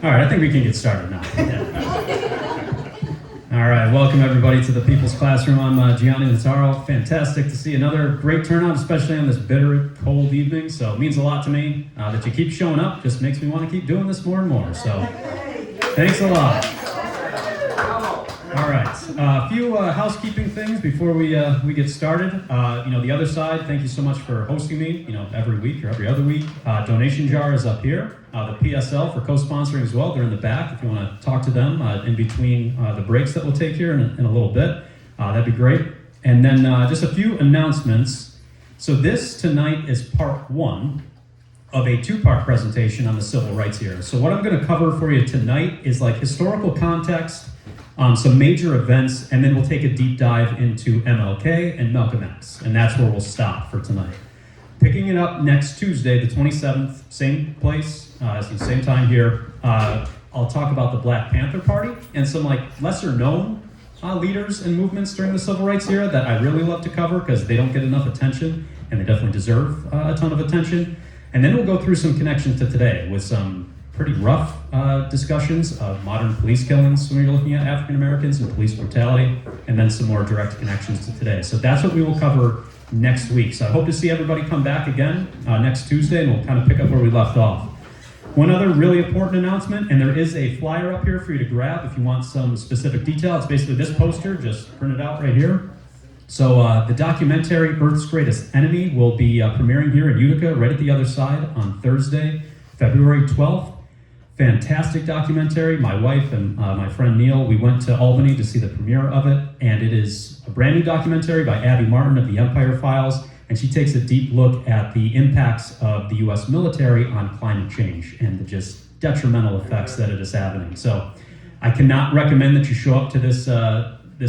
All right, I think we can get started now. All right, welcome everybody to the People's Classroom. I'm Gianni Lazzaro. Fantastic to see another great turnout, especially on this bitter, cold evening. So it means a lot to me that you keep showing up. Just makes me want to keep doing this more and more. So thanks a lot. All right, a few housekeeping things before we get started. The other side, thank you so much for hosting me, every week or every other week. Donation jar is up here. The PSL for co-sponsoring as well, they're in the back if you want to talk to them in between the breaks that we'll take here in a little bit. That'd be great. And then just a few announcements. So this tonight is part one of a two-part presentation on the civil rights era. So what I'm going to cover for you tonight is like historical context, some major events, and then we'll take a deep dive into MLK and Malcolm X, and that's where we'll stop for tonight. Picking it up next Tuesday, the 27th, same place, same time here, I'll talk about the Black Panther Party and some lesser known leaders and movements during the civil rights era that I really love to cover because they don't get enough attention and they definitely deserve a ton of attention. And then we'll go through some connections to today with some pretty rough discussions of modern police killings when you're looking at African Americans and police brutality, and then some more direct connections to today. So that's what we will cover next week. So I hope to see everybody come back again next Tuesday, and we'll kind of pick up where we left off. One other really important announcement, and there is a flyer up here for you to grab if you want some specific detail. It's basically this poster, just print it out right here. So the documentary Earth's Greatest Enemy will be premiering here in Utica, right at the other side on Thursday, February 12th. Fantastic documentary. My wife and my friend Neil, we went to Albany to see the premiere of it, and it is a brand new documentary by Abby Martin of the Empire Files, and she takes a deep look at the impacts of the U.S. military on climate change and the just detrimental effects that it is having. So I cannot recommend that you show up to this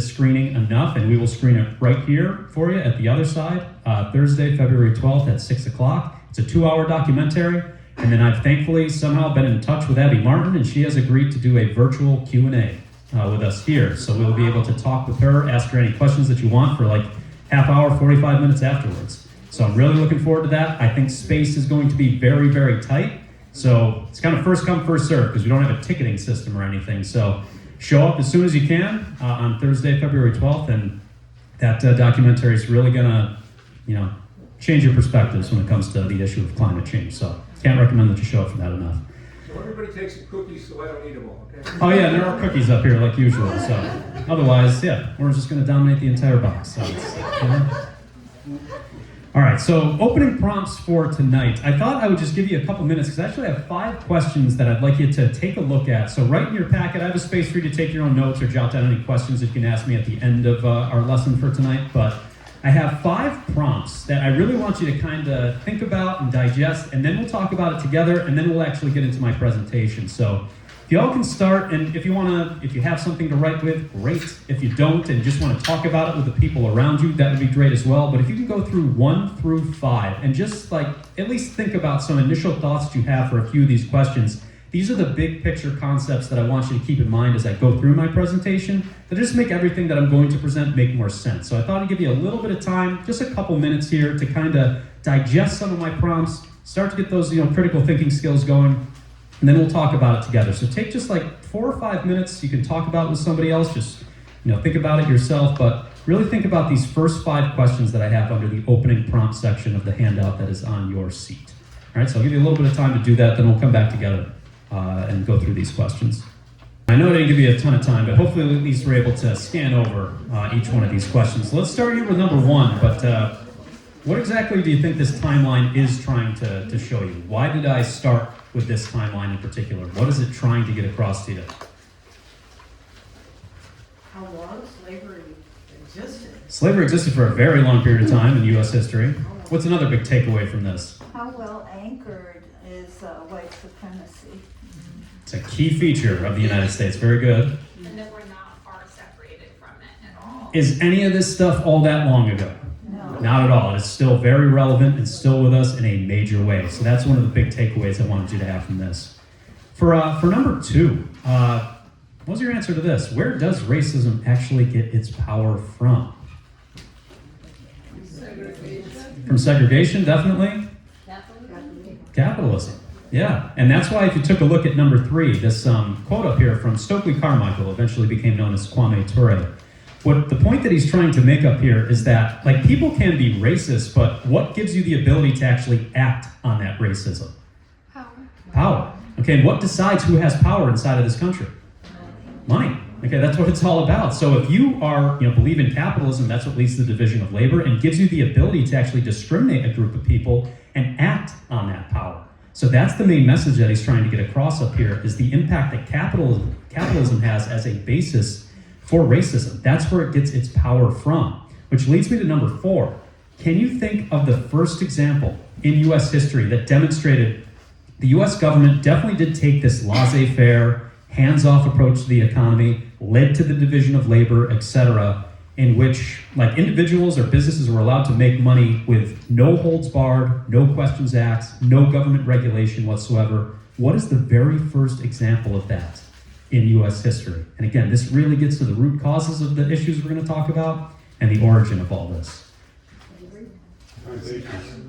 screening enough, and we will screen it right here for you at the other side, Thursday, February 12th at 6 o'clock. It's a 2-hour documentary. And then I've thankfully somehow been in touch with Abby Martin, and she has agreed to do a virtual Q&A with us here. So we'll be able to talk with her, ask her any questions that you want for half hour, 45 minutes afterwards. So I'm really looking forward to that. I think space is going to be very, very tight. So it's kind of first come, first serve, because we don't have a ticketing system or anything. So show up as soon as you can on Thursday, February 12th, and that documentary is really going to, change your perspectives when it comes to the issue of climate change. So can't recommend that you show up for that enough. So everybody takes some cookies so I don't eat them all, okay? Oh yeah, there are cookies up here like usual. So otherwise, yeah, we're just going to dominate the entire box. So All right, so opening prompts for tonight. I thought I would just give you a couple minutes because I actually have 5 questions that I'd like you to take a look at. So right in your packet, I have a space for you to take your own notes or jot down any questions that you can ask me at the end of our lesson for tonight. But I have 5 prompts that I really want you to kind of think about and digest, and then we'll talk about it together, and then we'll actually get into my presentation. So if you all can start, and if you have something to write with, great. If you don't and just want to talk about it with the people around you, that would be great as well. But if you can go through 1 through 5 and just at least think about some initial thoughts that you have for a few of these questions. These are the big picture concepts that I want you to keep in mind as I go through my presentation that just make everything that I'm going to present make more sense. So I thought I'd give you a little bit of time, just a couple minutes here to kind of digest some of my prompts, start to get those critical thinking skills going, and then we'll talk about it together. So take just 4 or 5 minutes. You can talk about it with somebody else, just think about it yourself, but really think about these first 5 questions that I have under the opening prompt section of the handout that is on your seat. All right, so I'll give you a little bit of time to do that, then we'll come back together and go through these questions. I know I didn't give you a ton of time, but hopefully at least we're able to scan over each one of these questions. Let's start here with number 1, but what exactly do you think this timeline is trying to show you? Why did I start with this timeline in particular? What is it trying to get across to you? How long slavery existed. Slavery existed for a very long period of time in U.S. history. What's another big takeaway from this? How well anchored is white supremacy? It's a key feature of the United States. Very good. And that we're not far separated from it at all. Is any of this stuff all that long ago? No. Not at all. It's still very relevant and still with us in a major way. So that's one of the big takeaways I wanted you to have from this. For number 2, what was your answer to this? Where does racism actually get its power from? Segregation. From segregation, definitely. Capitalism. Capitalism. Yeah, and that's why if you took a look at number 3, this quote up here from Stokely Carmichael, eventually became known as Kwame Ture. What the point that he's trying to make up here is that, like, people can be racist, but what gives you the ability to actually act on that racism? Power. Okay, and what decides who has power inside of this country? Money. Okay, that's what it's all about. So if you are, believe in capitalism, that's what leads to the division of labor and gives you the ability to actually discriminate a group of people and act on that power. So that's the main message that he's trying to get across up here, is the impact that capitalism has as a basis for racism. That's where it gets its power from. Which leads me to number 4. Can you think of the first example in U.S. history that demonstrated the U.S. government definitely did take this laissez-faire, hands-off approach to the economy, led to the division of labor, etc., in which, like, individuals or businesses were allowed to make money with no holds barred, no questions asked, no government regulation whatsoever? What is the very first example of that in U.S. history? And again, this really gets to the root causes of the issues we're going to talk about and the origin of all this.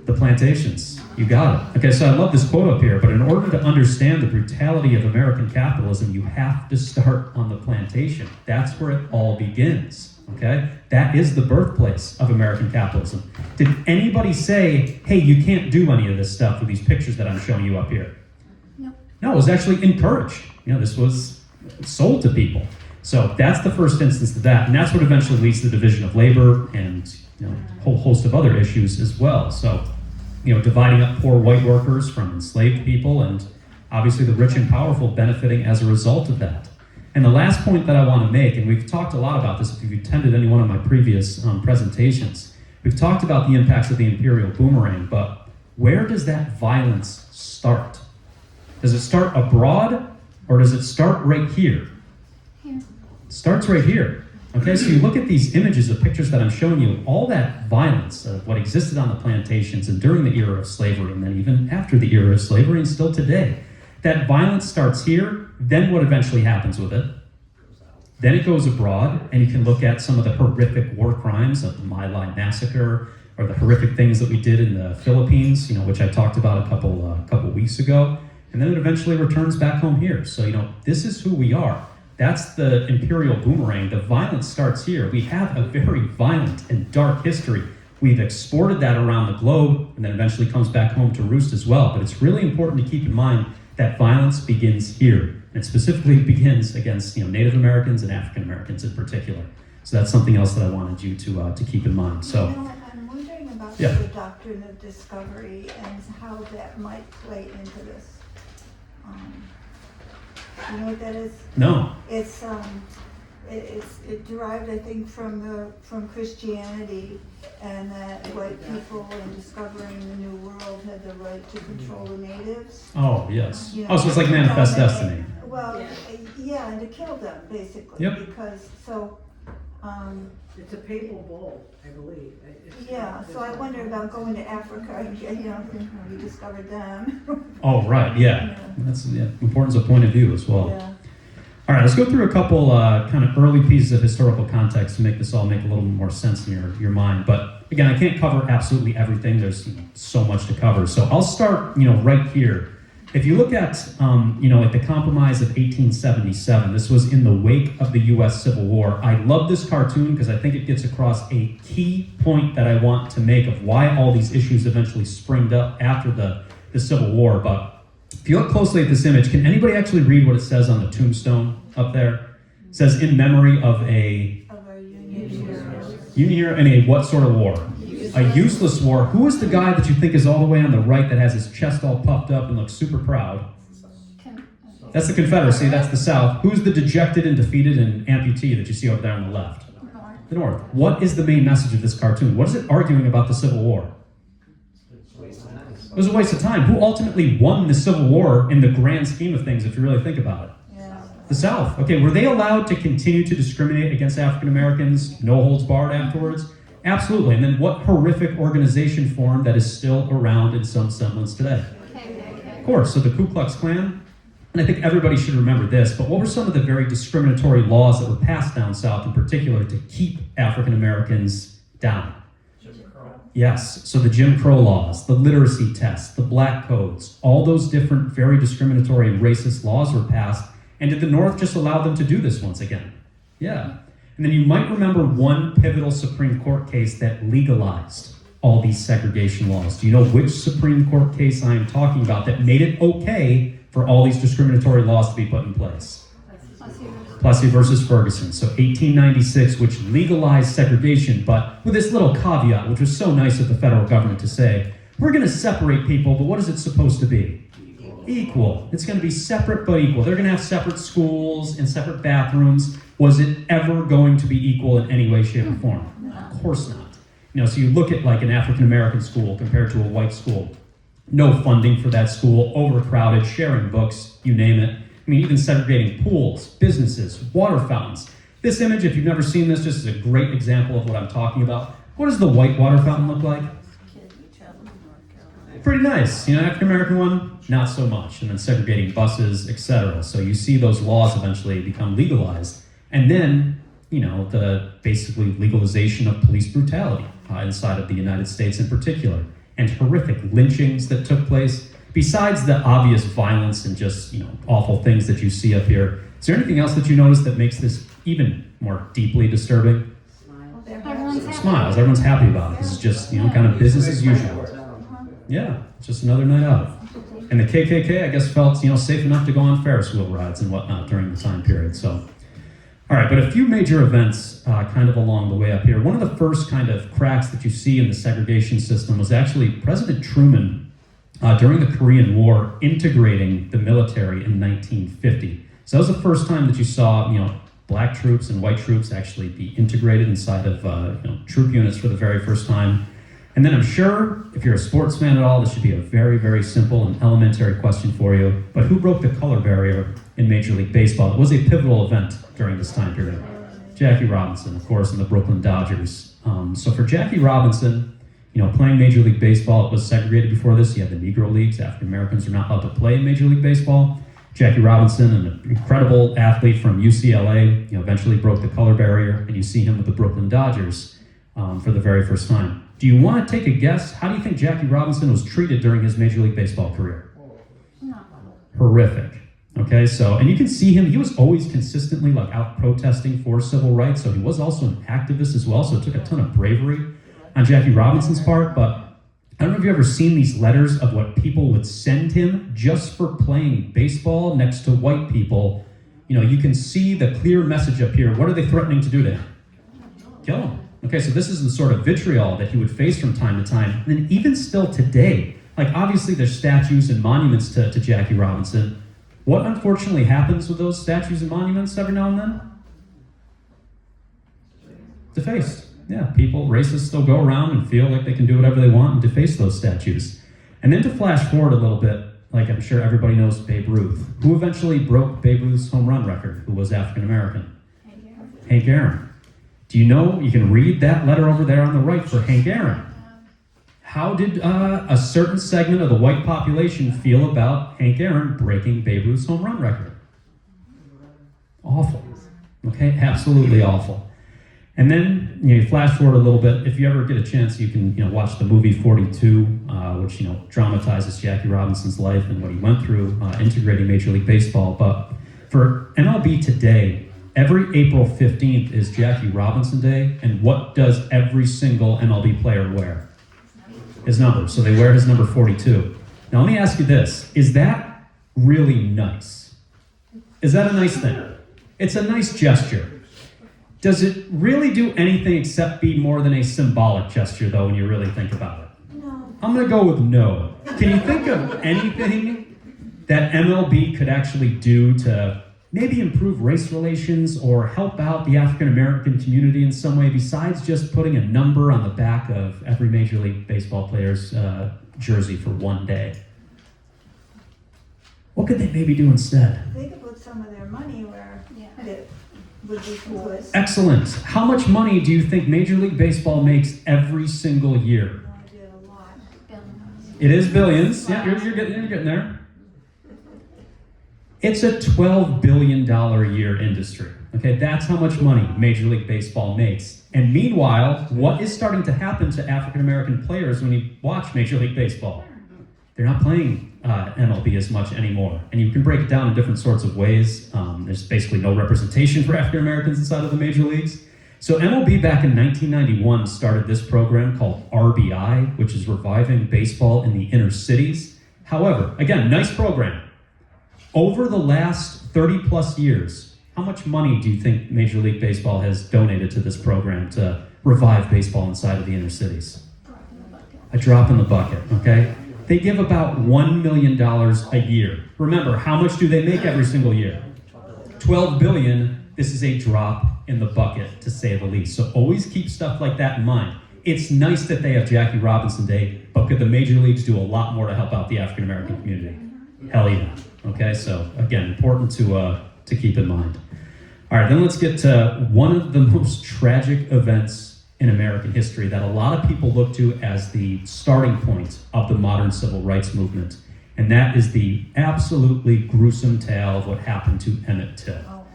The plantations. You got it. Okay, so I love this quote up here, but in order to understand the brutality of American capitalism, you have to start on the plantation. That's where it all begins, okay? That is the birthplace of American capitalism. Did anybody say, hey, you can't do any of this stuff with these pictures that I'm showing you up here? No, it was actually encouraged. This was sold to people. So that's the first instance of that, and that's what eventually leads to the division of labor and a whole host of other issues as well. So, dividing up poor white workers from enslaved people, and obviously the rich and powerful benefiting as a result of that. And the last point that I want to make, and we've talked a lot about this if you've attended any one of my previous presentations, we've talked about the impacts of the imperial boomerang, but where does that violence start? Does it start abroad, or does it start right here? It starts right here. Okay, so you look at these images of pictures that I'm showing you, all that violence of what existed on the plantations and during the era of slavery, and then even after the era of slavery and still today. That violence starts here, then what eventually happens with it? Then it goes abroad, and you can look at some of the horrific war crimes of the My Lai massacre, or the horrific things that we did in the Philippines, which I talked about a couple weeks ago, and then it eventually returns back home here. So, this is who we are. That's the imperial boomerang. The violence starts here. We have a very violent and dark history. We've exported that around the globe, and then eventually comes back home to roost as well. But it's really important to keep in mind that violence begins here. And it specifically begins against Native Americans and African Americans in particular. So that's something else that I wanted you to keep in mind. So, I'm wondering about Yeah. the doctrine of discovery and how that might play into this. You know what that is? No. It derived, I think, from Christianity, and that white people, in discovering the New World, had the right to control the natives. Oh, yes. You Oh, so it's like Manifest Destiny. Well, yeah, and to kill them, basically. Yep. Because, It's a papal bull, I believe. yeah, so I wonder about going to Africa, we discovered them. Oh, right, yeah. That's importance of point of view as well. Yeah. All right, let's go through a couple kind of early pieces of historical context to make this all make a little more sense in your mind. But again, I can't cover absolutely everything. There's so much to cover. So I'll start right here. If you look at at the Compromise of 1877, this was in the wake of the U.S. Civil War. I love this cartoon because I think it gets across a key point that I want to make of why all these issues eventually springed up after the Civil War. But if you look closely at this image, can anybody actually read what it says on the tombstone up there? It says, in memory of a union hero in a what sort of war? A useless war. Who is the guy that you think is all the way on the right that has his chest all puffed up and looks super proud? That's the Confederacy, that's the South. Who's the dejected and defeated and amputee that you see over there on the left? The North. What is the main message of this cartoon? What is it arguing about the Civil War? It was a waste of time. Who ultimately won the Civil War in the grand scheme of things, if you really think about it? The South. Okay, were they allowed to continue to discriminate against African Americans, no holds barred afterwards? Absolutely. And then what horrific organization formed that is still around in some semblance today? Of course, so the Ku Klux Klan. And I think everybody should remember this, but what were some of the very discriminatory laws that were passed down south in particular to keep African Americans down? Yes, so the Jim Crow laws, the literacy tests, the black codes, all those different very discriminatory and racist laws were passed, and did the North just allow them to do this once again? Yeah. And then you might remember one pivotal Supreme Court case that legalized all these segregation laws. Do you know which Supreme Court case I am talking about that made it okay for all these discriminatory laws to be put in place? Plessy versus Ferguson. So 1896, which legalized segregation, but with this little caveat, which was so nice of the federal government to say, we're going to separate people, but what is it supposed to be? Equal. It's going to be separate but equal. They're going to have separate schools and separate bathrooms. Was it ever going to be equal in any way, shape, or form? Of course not. So you look at like an African-American school compared to a white school. No funding for that school, overcrowded, sharing books, you name it. I mean, even segregating pools, businesses, water fountains. This image, if you've never seen this, just is a great example of what I'm talking about. What does the white water fountain look like? Pretty nice. African-American one, not so much. And then segregating buses, etc. So you see those laws eventually become legalized. And then, the basically legalization of police brutality inside of the United States in particular. And horrific lynchings that took place. Besides the obvious violence and just, awful things that you see up here, is there anything else that you notice that makes this even more deeply disturbing? Smiles. Everyone's happy about it. This is just, kind of business as usual. Yeah, it's just another night out. And the KKK, I guess, felt, safe enough to go on Ferris wheel rides and whatnot during the time period. So, all right, but a few major events kind of along the way up here. One of the first kind of cracks that you see in the segregation system was actually President Truman during the Korean War, integrating the military in 1950. So that was the first time that you saw, black troops and white troops actually be integrated inside of, troop units for the very first time. And then I'm sure, if you're a sports fan at all, this should be a very, very simple and elementary question for you. But who broke the color barrier in Major League Baseball? It was a pivotal event during this time period. Jackie Robinson, of course, and the Brooklyn Dodgers. So for Jackie Robinson, playing Major League Baseball, it was segregated before this. You had the Negro Leagues. African Americans are not allowed to play in Major League Baseball. Jackie Robinson, an incredible athlete from UCLA, eventually broke the color barrier, and you see him with the Brooklyn Dodgers for the very first time. Do you want to take a guess? How do you think Jackie Robinson was treated during his Major League Baseball career? Horrific. Okay, so, and you can see him, he was always consistently out protesting for civil rights, so he was also an activist as well, so it took a ton of bravery on Jackie Robinson's part. But I don't know if you've ever seen these letters of what people would send him just for playing baseball next to white people. You can see the clear message up here. What are they threatening to do to him? Kill him. Okay, so this is the sort of vitriol that he would face from time to time. And then even still today, obviously there's statues and monuments to Jackie Robinson. What unfortunately happens with those statues and monuments every now and then? Defaced. Yeah, people, racists still go around and feel like they can do whatever they want and deface those statues. And then to flash forward a little bit, I'm sure everybody knows Babe Ruth. Who eventually broke Babe Ruth's home run record, who was African American? Hank Aaron. Do you know, you can read that letter over there on the right for Hank Aaron. How did a certain segment of the white population feel about Hank Aaron breaking Babe Ruth's home run record? Awful. Okay, absolutely awful. And then you flash forward a little bit. If you ever get a chance, you can watch the movie 42, which dramatizes Jackie Robinson's life and what he went through integrating Major League Baseball. But for MLB today, every April 15th is Jackie Robinson Day, and what does every single MLB player wear? His number. So they wear his number 42. Now let me ask you this: is that really nice? Is that a nice thing? It's a nice gesture. Does it really do anything except be more than a symbolic gesture, though, when you really think about it? No. I'm going to go with no. Can you think of anything that MLB could actually do to maybe improve race relations or help out the African American community in some way besides just putting a number on the back of every Major League Baseball player's jersey for one day? What could they maybe do instead? They could put some of their money where it would be cool. Excellent. How much money do you think Major League Baseball makes every single year? No idea, a lot. It is billions. Yeah, you're getting there. It's a $12 billion a year industry. Okay, that's how much money Major League Baseball makes. And meanwhile, what is starting to happen to African American players when you watch Major League Baseball? They're not playing MLB as much anymore. And you can break it down in different sorts of ways. There's basically no representation for African Americans inside of the major leagues. So MLB back in 1991 started this program called RBI, which is reviving baseball in the inner cities. However, again, nice program. Over the last 30 plus years, how much money do you think Major League Baseball has donated to this program to revive baseball inside of the inner cities? A drop in the bucket, okay? They give about $1 million a year. Remember, how much do they make every single year? $12 billion. This is a drop in the bucket, to say the least. So always keep stuff like that in mind. It's nice that they have Jackie Robinson Day, but could the major leagues do a lot more to help out the African American community? Hell yeah. Okay, so again, important to keep in mind. All right, then let's get to one of the most tragic events in American history that a lot of people look to as the starting point of the modern civil rights movement, and that is the absolutely gruesome tale of what happened to Emmett Till.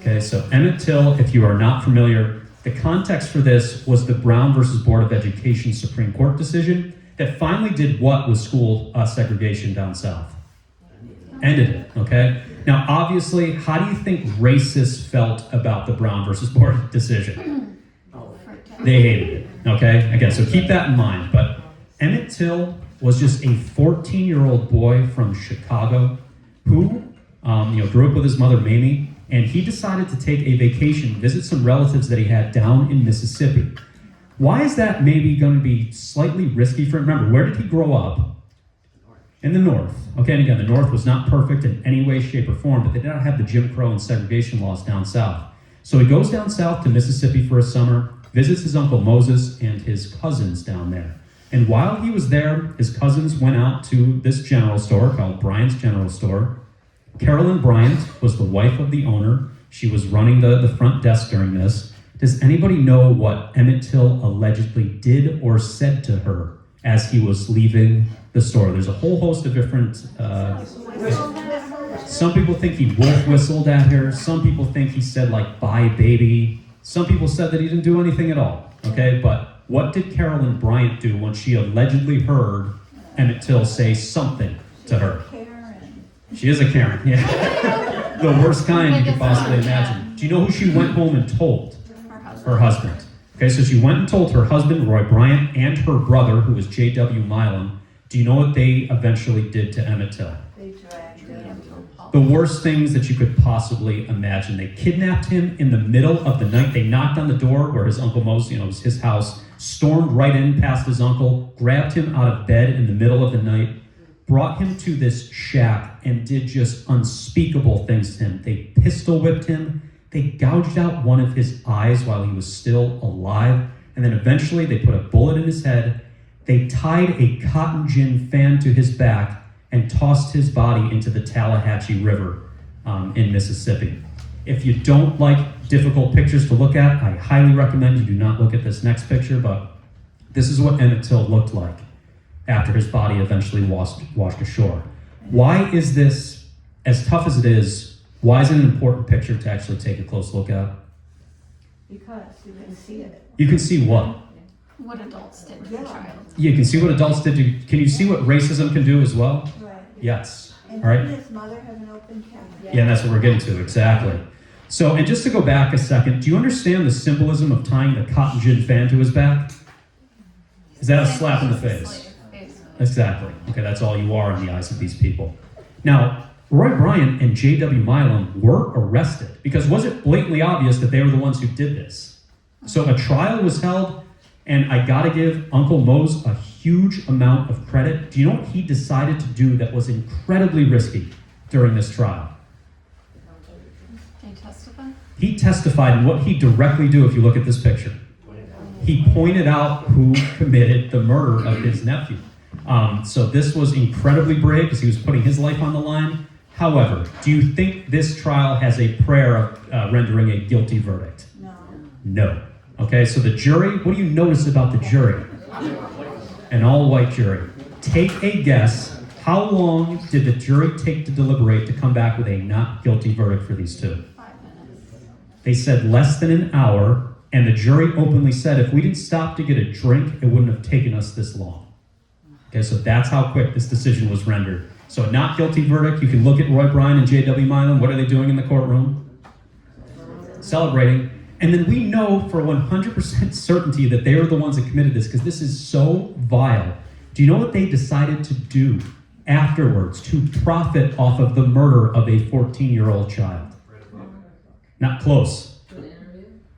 Okay, so Emmett Till, if you are not familiar, the context for this was the Brown versus Board of Education Supreme Court decision that finally did what with school segregation down south? Ended it, okay? Now, obviously, how do you think racists felt about the Brown versus Board decision? They hated it, okay? Again, so keep that in mind. But Emmett Till was just a 14-year-old boy from Chicago who grew up with his mother, Mamie, and he decided to take a vacation, visit some relatives that he had down in Mississippi. Why is that maybe going to be slightly risky for him? Remember, where did he grow up? In the North. Okay, and again, the North was not perfect in any way, shape, or form, but they did not have the Jim Crow and segregation laws down south. So he goes down south to Mississippi for a summer, visits his Uncle Moses and his cousins down there. And while he was there, his cousins went out to this general store called Bryant's General Store. Carolyn Bryant was the wife of the owner. She was running the front desk during this. Does anybody know what Emmett Till allegedly did or said to her as he was leaving the store? There's a whole host of different... some people think he wolf whistled at her. Some people think he said, like, bye, baby. Some people said that he didn't do anything at all. Okay, but what did Carolyn Bryant do when she allegedly heard Emmett Till say something to her? She is a Karen, yeah. The worst kind you could possibly imagine. Do you know who she went home and told? Her husband. Okay, so she went and told her husband, Roy Bryant, and her brother, who was J.W. Milam. Do you know what they eventually did to Emmett Till? They dragged him. The worst things that you could possibly imagine. They kidnapped him in the middle of the night. They knocked on the door where his Uncle Moses, it was his house, stormed right in past his uncle, grabbed him out of bed in the middle of the night, brought him to this shack, and did just unspeakable things to him. They pistol whipped him. They gouged out one of his eyes while he was still alive. And then eventually they put a bullet in his head. They tied a cotton gin fan to his back and tossed his body into the Tallahatchie River in Mississippi. If you don't like difficult pictures to look at, I highly recommend you do not look at this next picture, but this is what Emmett Till looked like after his body eventually washed ashore. Why is this, as tough as it is, why is it an important picture to actually take a close look at? Because you can see it. You can see what? What adults did to the child. You can see what adults did to, can you see what racism can do as well? Right. Yes. And All right. didn't his mother have an open casket? Yeah, and that's what we're getting to, exactly. So, and just to go back a second, do you understand the symbolism of tying the cotton gin fan to his back? Is that a slap in the face? Exactly. Okay, that's all you are in the eyes of these people. Now, Roy Bryant and J.W. Milam were arrested because was it blatantly obvious that they were the ones who did this? So a trial was held, and I gotta give Uncle Mose a huge amount of credit. Do you know what he decided to do that was incredibly risky during this trial? Did he testify? He testified, and what he directly do, if you look at this picture, he pointed out who committed the murder of his nephew. So this was incredibly brave because he was putting his life on the line. However, do you think this trial has a prayer of rendering a guilty verdict? No. No. Okay, so the jury, what do you notice about the jury? An all-white jury. Take a guess How long did the jury take to deliberate to come back with a not guilty verdict for these two? 5 minutes. They said less than an hour, and the jury openly said if we didn't stop to get a drink, it wouldn't have taken us this long. Okay, so that's how quick this decision was rendered. So a not guilty verdict, you can look at Roy Bryant and J.W. Milan. What are they doing in the courtroom? Celebrating. And then we know for 100% certainty that they are the ones that committed this, because this is so vile. Do you know what they decided to do afterwards to profit off of the murder of a 14-year-old child? Not close.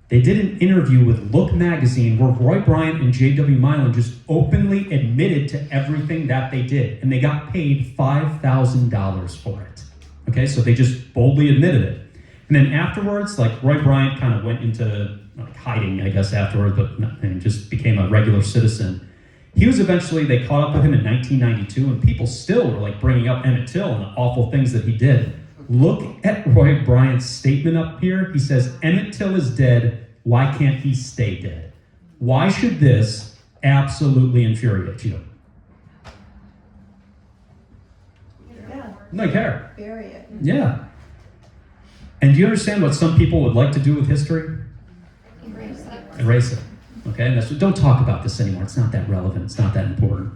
They did an interview with Look magazine where Roy Bryant and J.W. Milan just openly admitted to everything that they did, and they got paid $5,000 for it. Okay, so they just boldly admitted it. And then afterwards, like Roy Bryant kind of went into hiding, I guess, afterwards, and just became a regular citizen. He was eventually, they caught up with him in 1992, and people still were like bringing up Emmett Till and the awful things that he did. Look at Roy Bryant's statement up here. He says, Emmett Till is dead. Why can't he stay dead? Why should this absolutely infuriate you? Yeah, No care. bury it. Yeah. And do you understand what some people would like to do with history? Erase it. Erase it. Okay? And don't talk about this anymore. It's not that relevant. It's not that important.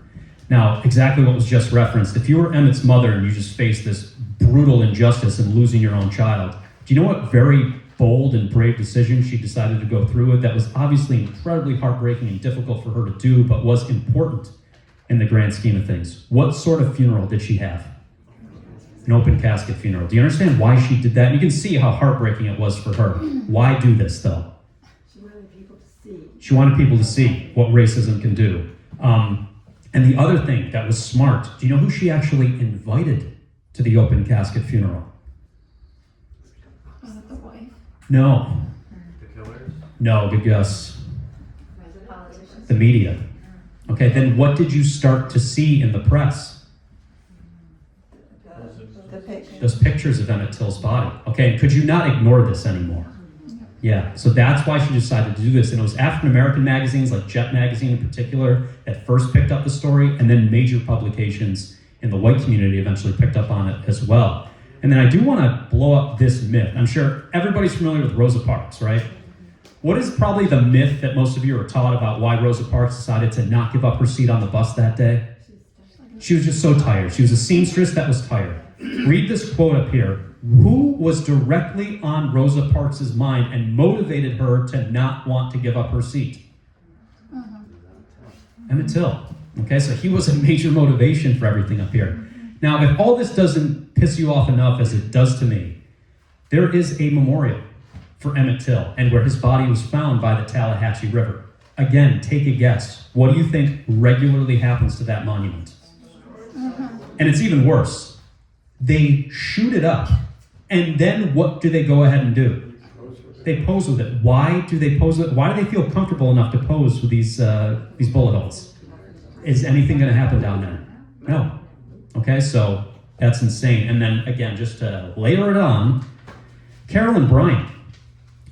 Now, exactly what was just referenced. If you were Emmett's mother and you just faced this brutal injustice of losing your own child, do you know what very bold and brave decision she decided to go through with that was obviously incredibly heartbreaking and difficult for her to do, but was important in the grand scheme of things? What sort of funeral did she have? An open casket funeral. Do you understand why she did that? You can see how heartbreaking it was for her. Why do this, though? She wanted people to see. She wanted people to see what racism can do. And the other thing that was smart, do you know who she actually invited to the open casket funeral? Was it the wife? No. The killers? No, good guess. Politicians. The media. Okay, then what did you start to see in the press? The picture. Those pictures of Emmett Till's body. Okay, and could you not ignore this anymore? Yeah, so that's why she decided to do this. And it was African-American magazines, like Jet Magazine in particular, that first picked up the story, and then major publications in the white community eventually picked up on it as well. And then I do want to blow up this myth. I'm sure everybody's familiar with Rosa Parks, right? What is probably the myth that most of you are taught about why Rosa Parks decided to not give up her seat on the bus that day? She was just so tired. She was a seamstress that was tired. Read this quote up here. Who was directly on Rosa Parks' mind and motivated her to not want to give up her seat? Emmett Till. Okay, so he was a major motivation for everything up here. Now, if all this doesn't piss you off enough as it does to me, there is a memorial for Emmett Till and where his body was found by the Tallahatchie River. Again, take a guess. What do you think regularly happens to that monument? And it's even worse. They shoot it up, and then what do they go ahead and do? They pose with it. Why do they pose with it? Why do they feel comfortable enough to pose with these bullet holes? Is anything going to happen down there? No. Okay, so that's insane. And then again, just to layer it on, Carolyn Bryant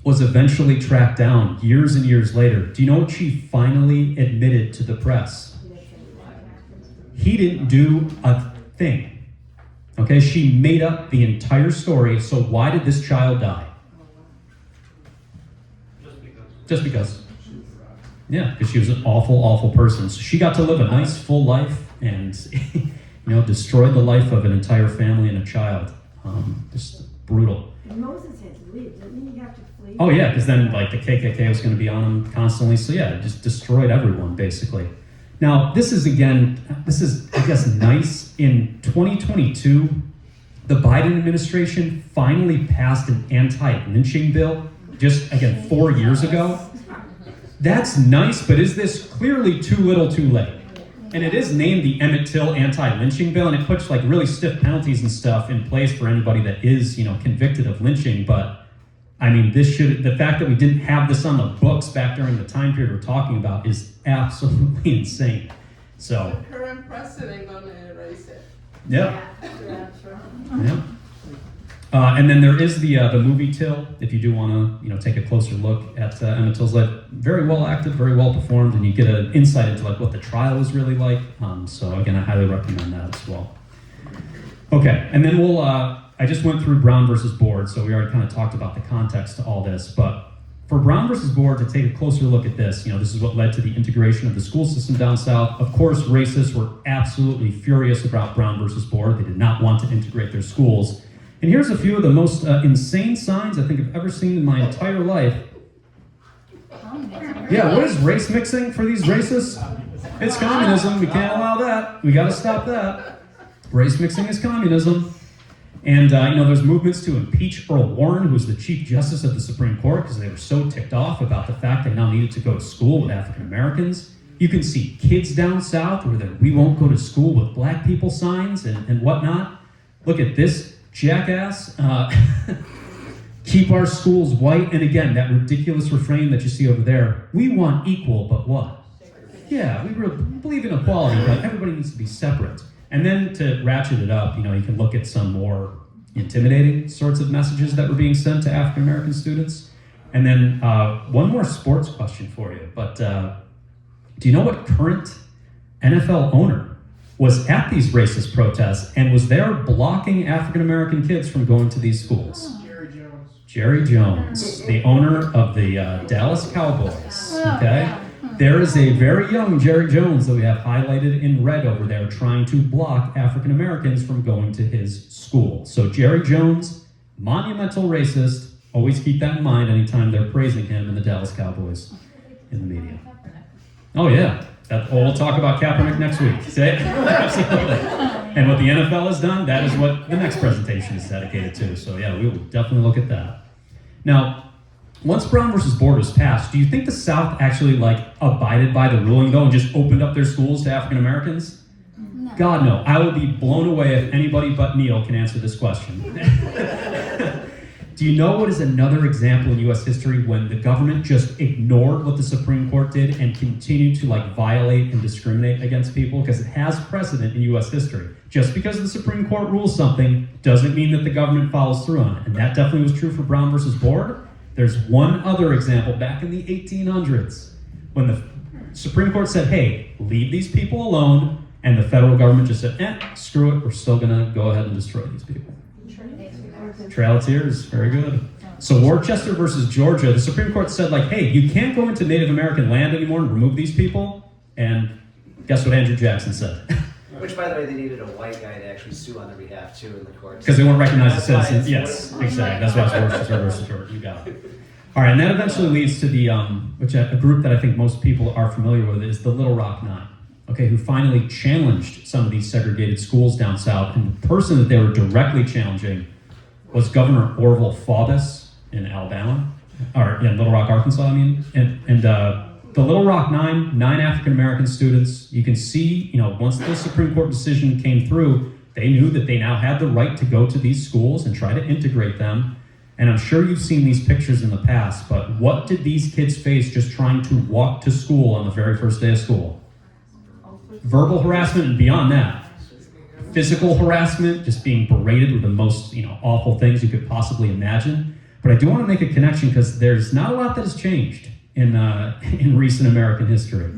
was eventually tracked down years and years later. Do you know what she finally admitted to the press? He didn't do a thing. Okay, she made up the entire story. So why did this child die? Just because. Yeah, because she was an awful, awful person. So she got to live a nice, full life and, destroyed the life of an entire family and a child. Just brutal. And Moses had to leave, didn't he have to flee? Oh yeah, because then the KKK was going to be on him constantly. So yeah, it just destroyed everyone basically. Now this is I guess nice. In 2022, the Biden administration finally passed an anti-lynching bill. Just again 4 years ago. That's nice, but is this clearly too little, too late? And it is named the Emmett Till anti-lynching bill, and it puts really stiff penalties and stuff in place for anybody that is, convicted of lynching. But I mean, the fact that we didn't have this on the books back during the time period we're talking about is absolutely insane. So The current president gonna erase it. yeah. Yeah, sure. Yeah. And then there is the movie Till, if you do want to take a closer look at Emmett Till's life. Very well acted, very well performed, and you get an insight into what the trial was really like. So again, I highly recommend that as well. Okay, and then we'll, I just went through Brown versus Board, so we already kind of talked about the context to all this, but for Brown versus Board to take a closer look at this, this is what led to the integration of the school system down south. Of course, racists were absolutely furious about Brown versus Board. They did not want to integrate their schools. And here's a few of the most insane signs I think I've ever seen in my entire life. Yeah, what is race mixing for these racists? It's communism. We can't allow that. We got to stop that. Race mixing is communism. And, there's movements to impeach Earl Warren, who's the Chief Justice of the Supreme Court, because they were so ticked off about the fact they now needed to go to school with African Americans. You can see kids down south where we won't go to school with black people signs and whatnot. Look at this jackass. Keep our schools white. And again, that ridiculous refrain that you see over there. We want equal, but what? Yeah, we believe in equality, but everybody needs to be separate. And then to ratchet it up, you can look at some more intimidating sorts of messages that were being sent to African American students. And then one more sports question for you. But do you know what current NFL owner was at these racist protests and was there blocking African American kids from going to these schools? Jerry Jones, the owner of the Dallas Cowboys. Okay. There is a very young Jerry Jones that we have highlighted in red over there trying to block African Americans from going to his school. So Jerry Jones, monumental racist. Always keep that in mind anytime they're praising him and the Dallas Cowboys in the media. Oh yeah, we'll talk about Kaepernick next week. See? Absolutely. And what the NFL has done, that is what the next presentation is dedicated to. So yeah, we will definitely look at that. Now, once Brown versus Board was passed, do you think the South actually abided by the ruling though and just opened up their schools to African Americans? No. God, no. I would be blown away if anybody but Neil can answer this question. Do you know what is another example in U.S. history when the government just ignored what the Supreme Court did and continued to violate and discriminate against people? Because it has precedent in U.S. history. Just because the Supreme Court rules something doesn't mean that the government follows through on it. And that definitely was true for Brown versus Board. There's one other example back in the 1800s when the Supreme Court said, hey, leave these people alone, and the federal government just said, screw it, we're still gonna go ahead and destroy these people. Trail of Tears, very good. So Worcester versus Georgia, the Supreme Court said hey, you can't go into Native American land anymore and remove these people, and guess what Andrew Jackson said? Which, by the way, they needed a white guy to actually sue on their behalf, too, in the courts. Because they weren't recognized as That's why citizens. it's- Yes, exactly. That's why it's Worcester versus Georgia. You got it. All right, and that eventually leads to the, which a group that I think most people are familiar with is the Little Rock Nine, okay, who finally challenged some of these segregated schools down south. And the person that they were directly challenging was Governor Orville Faubus in Alabama, or in Little Rock, Arkansas, And the Little Rock nine African-American students, you can see, once the Supreme Court decision came through, they knew that they now had the right to go to these schools and try to integrate them. And I'm sure you've seen these pictures in the past, but what did these kids face just trying to walk to school on the very first day of school? Verbal harassment and beyond that. Physical harassment, just being berated with the most, awful things you could possibly imagine. But I do want to make a connection because there's not a lot that has changed in recent American history.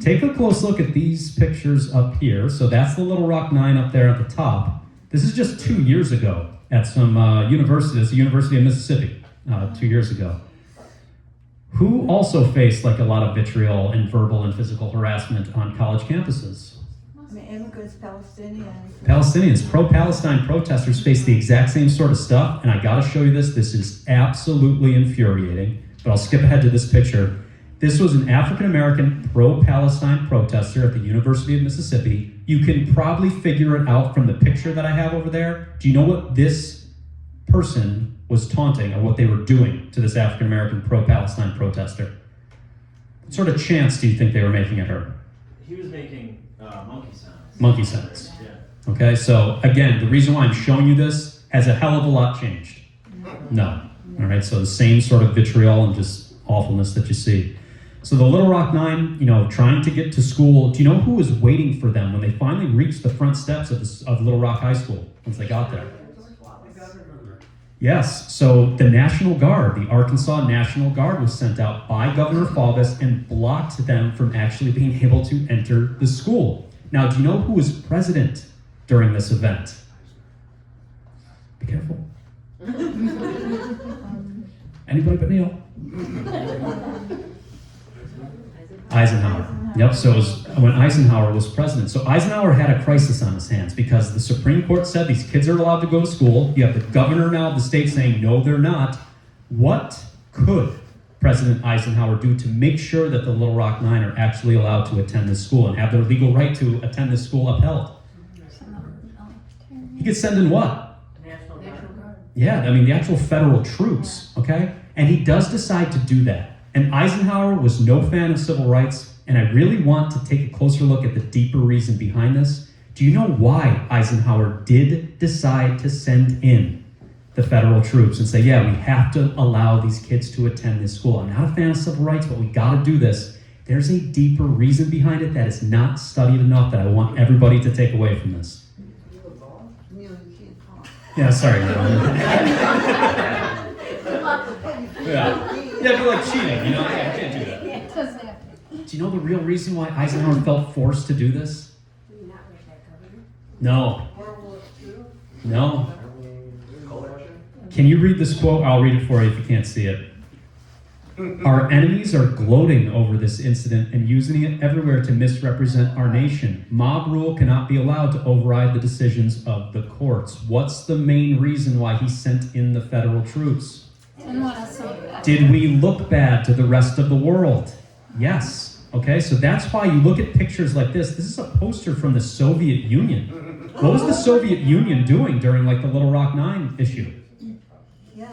Take a close look at these pictures up here. So that's the Little Rock Nine up there at the top. This is just 2 years ago at some university. It's the University of Mississippi, 2 years ago. Who also faced a lot of vitriol and verbal and physical harassment on college campuses? Immigrants, Palestinians. Palestinians, pro-Palestine protesters face the exact same sort of stuff, and I gotta show you this. This is absolutely infuriating, but I'll skip ahead to this picture. This was an African-American pro-Palestine protester at the University of Mississippi. You can probably figure it out from the picture that I have over there. Do you know what this person was taunting or what they were doing to this African-American pro-Palestine protester? What sort of chants do you think they were making at her? He was making monkey sounds. Monkey sounds. Yeah. Okay, so again, the reason why I'm showing you this has a hell of a lot changed. No. All right, so the same sort of vitriol and just awfulness that you see. So the Little Rock Nine, trying to get to school, do you know who was waiting for them when they finally reached the front steps of Little Rock High School once they got there? Yes, so the National Guard, the Arkansas National Guard was sent out by Governor Faubus and blocked them from actually being able to enter the school. Now, do you know who was president during this event? Be careful. Anybody but Neil. Eisenhower. Yep, so it was when Eisenhower was president. So Eisenhower had a crisis on his hands because the Supreme Court said these kids are allowed to go to school. You have the governor now of the state saying, no, they're not. What could President Eisenhower do to make sure that the Little Rock Nine are actually allowed to attend this school and have their legal right to attend this school upheld? He could send in what? National Guard. Yeah, I mean, the actual federal troops, okay? And he does decide to do that. And Eisenhower was no fan of civil rights, and I really want to take a closer look at the deeper reason behind this. Do you know why Eisenhower did decide to send in the federal troops and say, yeah, we have to allow these kids to attend this school? I'm not a fan of civil rights, but we gotta do this. There's a deeper reason behind it that is not studied enough that I want everybody to take away from this. Neil, you can't talk. Yeah, sorry. Yeah, it'd be like cheating, you know? I can't do that. It does happen. Do you know the real reason why Eisenhower felt forced to do this? No. No. Can you read this quote? I'll read it for you if you can't see it. Our enemies are gloating over this incident and using it everywhere to misrepresent our nation. Mob rule cannot be allowed to override the decisions of the courts. What's the main reason why he sent in the federal troops? Didn't want us to. Did we look bad to the rest of the world? Yes. Okay, so that's why you look at pictures like this. This is a poster from the Soviet Union. What was the Soviet Union doing during like the Little Rock Nine issue? Yeah.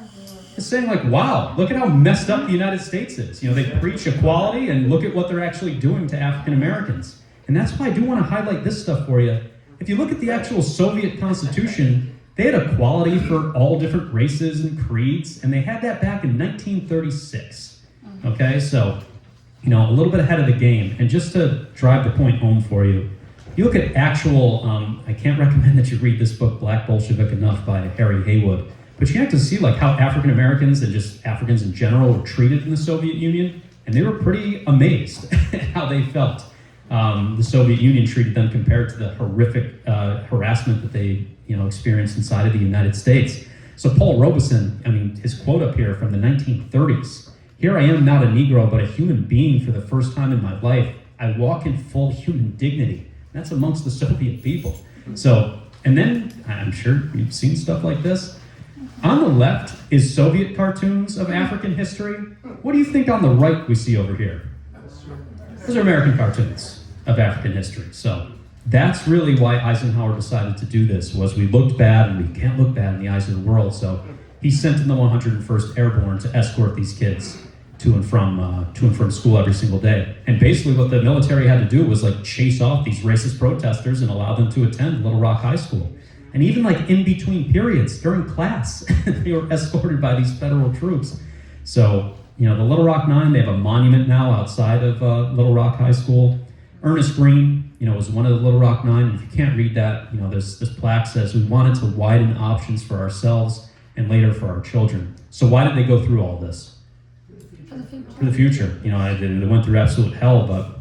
It's saying like, wow, look at how messed up the United States is. You know, they preach equality and look at what they're actually doing to African Americans. And that's why I do want to highlight this stuff for you. If you look at the actual Soviet Constitution, they had equality for all different races and creeds, and they had that back in 1936. Okay, so, you know, a little bit ahead of the game. And just to drive the point home for you, you look at actual, I can't recommend that you read this book, Black Bolshevik, enough by Harry Haywood, but you have to see like how African Americans and just Africans in general were treated in the Soviet Union, and they were pretty amazed at how they felt. The Soviet Union treated them compared to the horrific harassment that they, you know, experienced inside of the United States. So Paul Robeson, I mean, his quote up here from the 1930s, "Here I am, not a Negro, but a human being for the first time in my life. I walk in full human dignity." That's amongst the Soviet people. So, and then, I'm sure you've seen stuff like this. On the left is Soviet cartoons of African history. What do you think on the right we see over here? Those are American cartoons of African history. So that's really why Eisenhower decided to do this, was we looked bad and we can't look bad in the eyes of the world. So he sent in the 101st Airborne to escort these kids to and from school every single day. And basically what the military had to do was like chase off these racist protesters and allow them to attend Little Rock High School. And even like in between periods during class, they were escorted by these federal troops. So, you know, the Little Rock Nine, they have a monument now outside of Little Rock High School. Ernest Green, you know, was one of the Little Rock Nine. And if you can't read that, you know, this plaque says, "We wanted to widen options for ourselves and later for our children." So why did they go through all this? For the future. You know, they went through absolute hell, but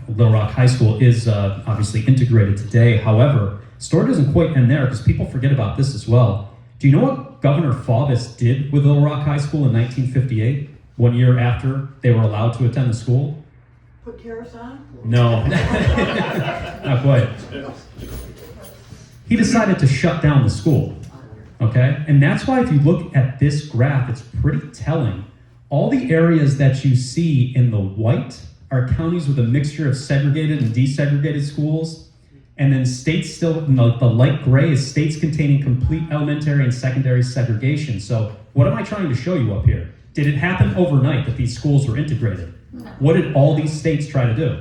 Little Rock High School is obviously integrated today. However, the story doesn't quite end there because people forget about this as well. Do you know what Governor Faubus did with Little Rock High School in 1958, 1 year after they were allowed to attend the school? Put tariffs on? No, not quite. He decided to shut down the school, okay? And that's why if you look at this graph, it's pretty telling. All the areas that you see in the white are counties with a mixture of segregated and desegregated schools. And then states still, the light gray is states containing complete elementary and secondary segregation. So what am I trying to show you up here? Did it happen overnight that these schools were integrated? What did all these states try to do?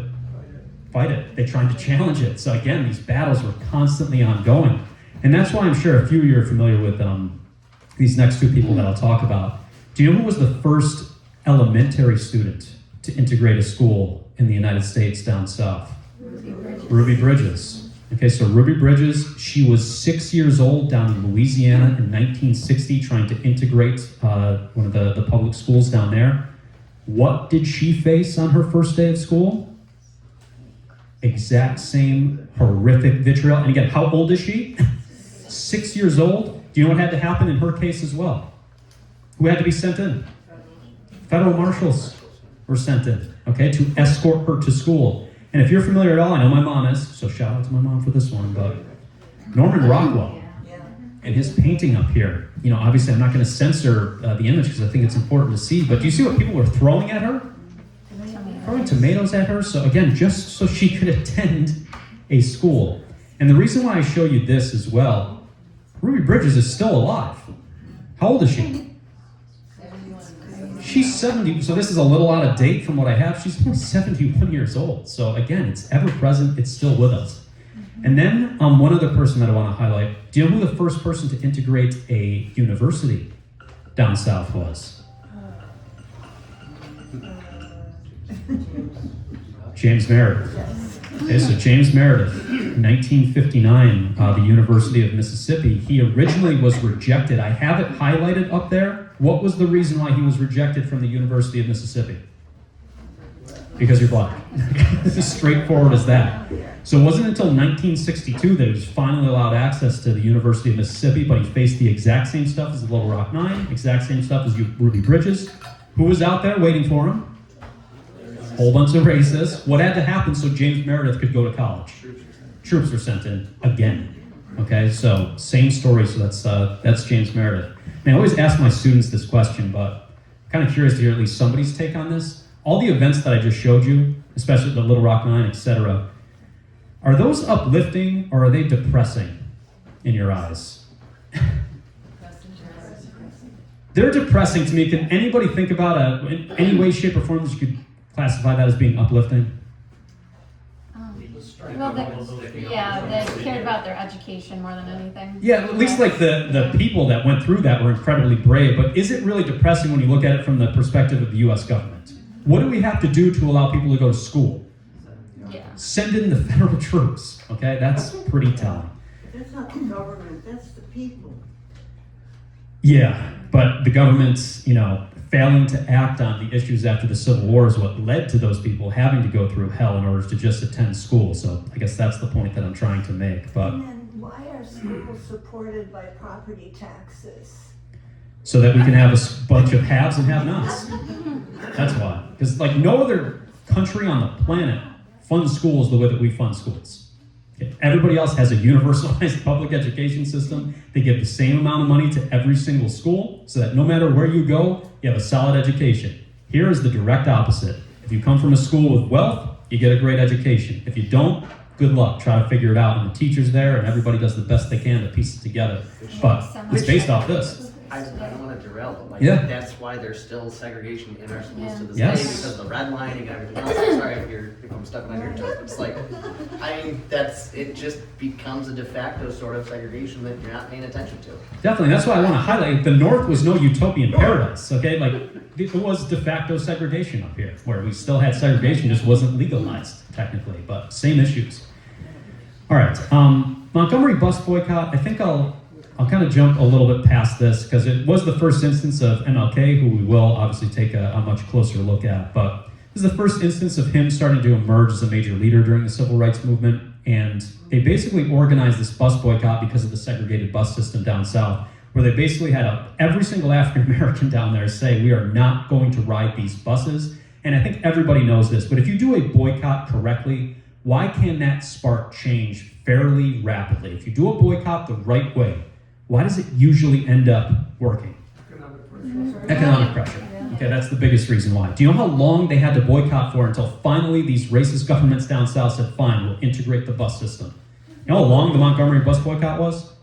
Fight it. They tried to challenge it. So again, these battles were constantly ongoing. And that's why I'm sure a few of you are familiar with these next two people that I'll talk about. Do you know who was the first elementary student to integrate a school in the United States down south? Ruby Bridges. Okay, so Ruby Bridges, she was 6 years old down in Louisiana in 1960 trying to integrate one of the public schools down there. What did she face on her first day of school? Exact same horrific vitriol. And again, how old is she? 6 years old. Do Do you know what had to happen in her case as well? Who had to be sent in? Federal marshals were sent in, okay, to escort her to school. And if you're familiar at all, I know my mom is, so shout out to my mom for this one, but Norman Rockwell and his painting up here, you know, obviously I'm not going to censor the image because I think it's important to see, but do you see what people were throwing at her? Throwing tomatoes at her, so again, just so she could attend a school. And the reason why I show you this as well, Ruby Bridges is still alive. How old is she? She's 70, so this is a little out of date from what I have. She's only 71 years old. So again, it's ever present, it's still with us. And then one other person that I want to highlight. Do you know who the first person to integrate a university down south was? James Meredith. Okay, so James Meredith, 1959, the University of Mississippi. He originally was rejected. I have it highlighted up there. What was the reason why he was rejected from the University of Mississippi? Because you're black. It's as straightforward as that. So it wasn't until 1962 that he was finally allowed access to the University of Mississippi, but he faced the exact same stuff as the Little Rock Nine, exact same stuff as Ruby Bridges. Who was out there waiting for him? Whole bunch of racists. What had to happen so James Meredith could go to college? Troops were sent in again. Okay, so same story. So that's James Meredith. And I always ask my students this question, but I'm kind of curious to hear at least somebody's take on this. All the events that I just showed you, especially the Little Rock Nine, etc., are those uplifting or are they depressing in your eyes? They're depressing to me. Can anybody think about in any way, shape, or form that you could classify that as being uplifting? Well, they cared about their education more than anything. Yeah, at least like the people that went through that were incredibly brave, but is it really depressing when you look at it from the perspective of the U.S. government? What do we have to do to allow people to go to school? Yeah. Send in the federal troops, okay? That's pretty telling. That's not the government, that's the people. Yeah, but the government's, failing to act on the issues after the Civil War is what led to those people having to go through hell in order to just attend school. So I guess that's the point that I'm trying to make. But And then why are schools supported by property taxes? so that we can have a bunch of haves and have-nots. That's why. Because no other country on the planet funds schools the way that we fund schools. Okay? Everybody else has a universalized public education system. They give the same amount of money to every single school so that no matter where you go, you have a solid education. Here is the direct opposite. If you come from a school with wealth, you get a great education. If you don't, good luck. Try to figure it out. And the teacher's there and everybody does the best they can to piece it together. But it's based off this. I don't want to derail, but Yeah. that's why there's still segregation in our schools to this Yes. day because of the redlining and everything else. I'm sorry if I'm stepping on your toes, but it's it just becomes a de facto sort of segregation that you're not paying attention to. Definitely, that's why I want to highlight the North was no utopian paradise, okay? It was de facto segregation up here, where we still had segregation, just wasn't legalized, technically, but same issues. All right, Montgomery bus boycott, I think I'll kind of jump a little bit past this, because it was the first instance of MLK, who we will obviously take a much closer look at, but this is the first instance of him starting to emerge as a major leader during the civil rights movement. And they basically organized this bus boycott because of the segregated bus system down south, where they basically had every single African American down there say, we are not going to ride these buses. And I think everybody knows this, but if you do a boycott correctly, why can that spark change fairly rapidly? If you do a boycott the right way, why does it usually end up working? Economic pressure. Okay, that's the biggest reason why. Do you know how long they had to boycott for until finally these racist governments down south said, fine, we'll integrate the bus system? You know how long the Montgomery bus boycott was?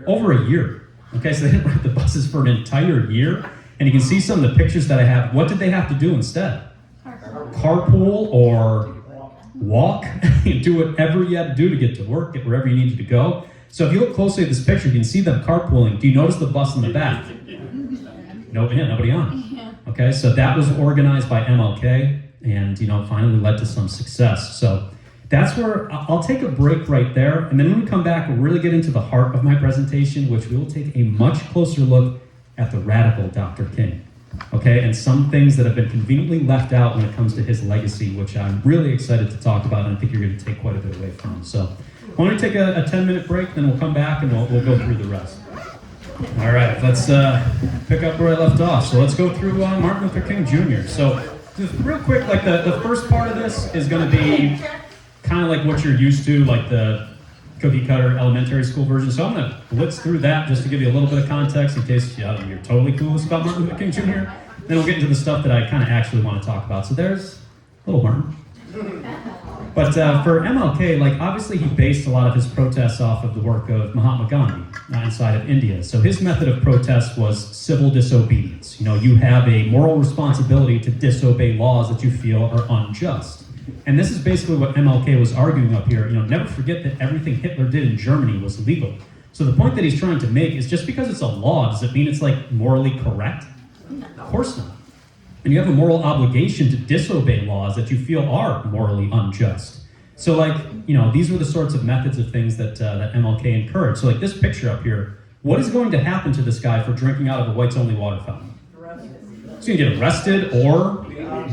Over a year. Okay, so they didn't ride the buses for an entire year. And you can see some of the pictures that I have. What did they have to do instead? Carpool or walk. Do whatever you had to do to get to work, get wherever you needed to go. So if you look closely at this picture, you can see them carpooling. Do you notice the bus in the back? Nobody on. Okay, so that was organized by MLK and, finally led to some success. So that's where I'll take a break right there. And then when we come back, we'll really get into the heart of my presentation, which we will take a much closer look at the radical Dr. King. Okay, and some things that have been conveniently left out when it comes to his legacy, which I'm really excited to talk about, and I think you're going to take quite a bit away from. So why don't we take a 10-minute break, then we'll come back and we'll go through the rest. All right, let's pick up where I left off. So let's go through Martin Luther King Jr. So just real quick, like the first part of this is going to be kind of like what you're used to, like the cookie cutter elementary school version. So I'm going to blitz through that just to give you a little bit of context in case you're totally clueless about Martin Luther King Jr. Then we'll get into the stuff that I kind of actually want to talk about. So there's little Martin. But for MLK, like obviously he based a lot of his protests off of the work of Mahatma Gandhi inside of India. So his method of protest was civil disobedience. You know, you have a moral responsibility to disobey laws that you feel are unjust. And this is basically what MLK was arguing up here. You know, never forget that everything Hitler did in Germany was legal. So the point that he's trying to make is just because it's a law, does it mean it's like morally correct? Of course not. And you have a moral obligation to disobey laws that you feel are morally unjust. So like, you know, these were the sorts of methods of things that MLK encouraged. So like this picture up here, what is going to happen to this guy for drinking out of a whites-only water fountain? He's going to get arrested or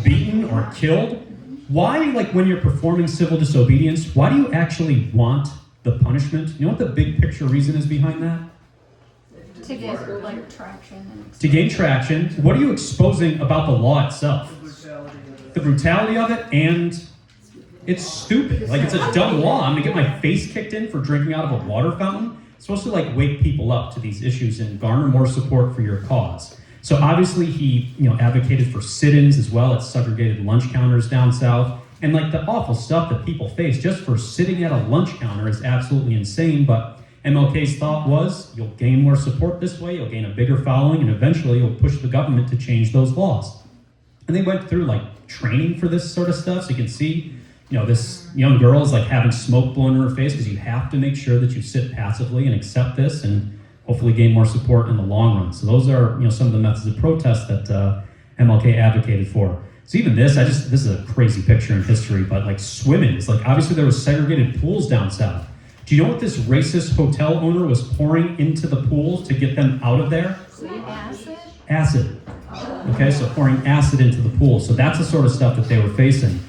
beaten or killed. Why, like when you're performing civil disobedience, why do you actually want the punishment? You know what the big picture reason is behind that? To get like traction. And To gain traction. What are you exposing about the law itself? The brutality of it, and it's stupid. Like it's a dumb law. I'm gonna get my face kicked in for drinking out of a water fountain. It's supposed to like wake people up to these issues and garner more support for your cause. So obviously he, you know, advocated for sit-ins as well at segregated lunch counters down south. And like the awful stuff that people face just for sitting at a lunch counter is absolutely insane. But MLK's thought was, you'll gain more support this way, you'll gain a bigger following, and eventually you'll push the government to change those laws. And they went through like training for this sort of stuff. So you can see, you know, this young girl is like having smoke blown in her face because you have to make sure that you sit passively and accept this and hopefully gain more support in the long run. So those are, you know, some of the methods of protest that MLK advocated for. So even this is a crazy picture in history, but like swimming is like, obviously there was segregated pools down south. Do you know what this racist hotel owner was pouring into the pools to get them out of there? acid? Acid. Okay, so pouring acid into the pool. So that's the sort of stuff that they were facing.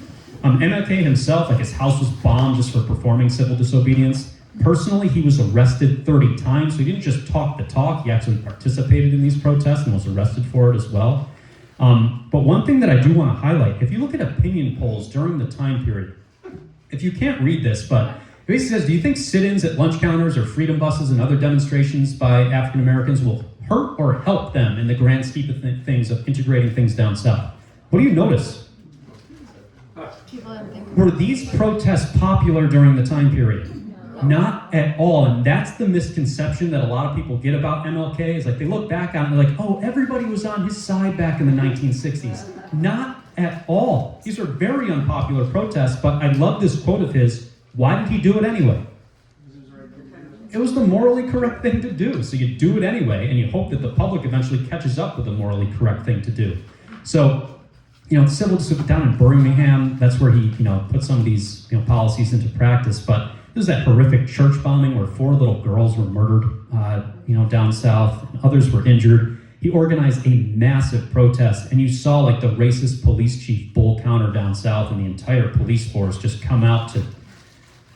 MLK himself, like his house was bombed just for performing civil disobedience. Personally, he was arrested 30 times. So he didn't just talk the talk, he actually participated in these protests and was arrested for it as well. But one thing that I do want to highlight, if you look at opinion polls during the time period, if you can't read this, but it basically says, do you think sit-ins at lunch counters or freedom buses and other demonstrations by African Americans will hurt or help them in the grand scheme of things of integrating things down south? What do you notice? People don't think. Were these protests popular during the time period? Not at all, and that's the misconception that a lot of people get about MLK, is like they look back on it and they're like, oh, everybody was on his side back in the 1960s. Not at all. These are very unpopular protests, but I love this quote of his. Why did he do it anyway? It was the morally correct thing to do. So you do it anyway, and you hope that the public eventually catches up with the morally correct thing to do. So, you know, civil disobedience down in Birmingham, that's where he, you know, put some of these, you know, policies into practice. But there's that horrific church bombing where 4 little girls were murdered, you know, down south, and others were injured. He organized a massive protest, and you saw like the racist police chief Bull Counter down south and the entire police force just come out to,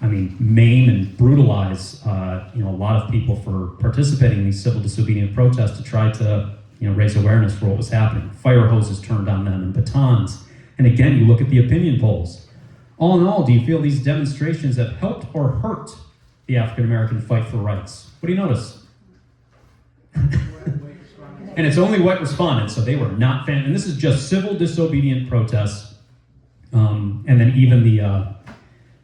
I mean, maim and brutalize, you know, a lot of people for participating in these civil disobedient protests to try to, you know, raise awareness for what was happening. Fire hoses turned on them and batons. And again, you look at the opinion polls. All in all, do you feel these demonstrations have helped or hurt the African American fight for rights? What do you notice? And it's only white respondents, so they were not fan. And this is just civil disobedient protests. And then even the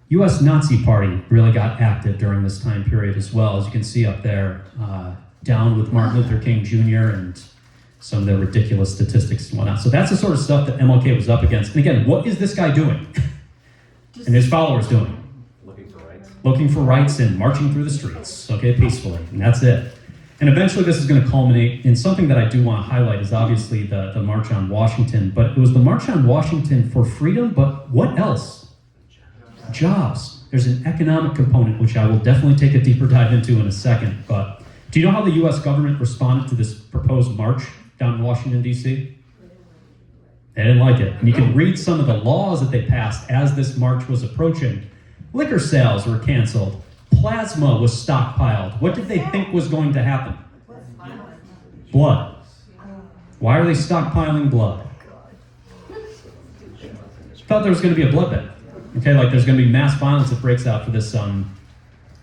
U.S. Nazi Party really got active during this time period as well, as you can see up there, down with Martin Luther King Jr. and some of the ridiculous statistics and whatnot. So that's the sort of stuff that MLK was up against. And again, what is this guy doing? And his followers doing? Looking for rights. Looking for rights and marching through the streets, okay, peacefully, and that's it. And eventually this is going to culminate in something that I do want to highlight is obviously the March on Washington, but it was the March on Washington for freedom, but what else? Jobs. There's an economic component, which I will definitely take a deeper dive into in a second, but do you know how the U.S. government responded to this proposed march down in Washington, D.C.? They didn't like it. And you can read some of the laws that they passed as this march was approaching. Liquor sales were canceled. Plasma was stockpiled. What did they think was going to happen? Blood. Why are they stockpiling blood? Thought there was going to be a bloodbath. Okay, like there's going to be mass violence that breaks out for this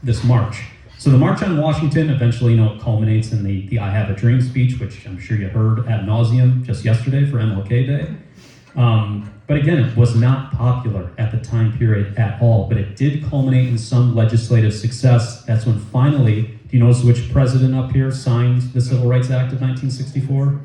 this march. So the March on Washington eventually, it culminates in the I Have a Dream speech, which I'm sure you heard ad nauseum just yesterday for MLK Day. But again, it was not popular at the time period at all, but it did culminate in some legislative success. That's when finally, do you notice which president up here signed the Civil Rights Act of 1964?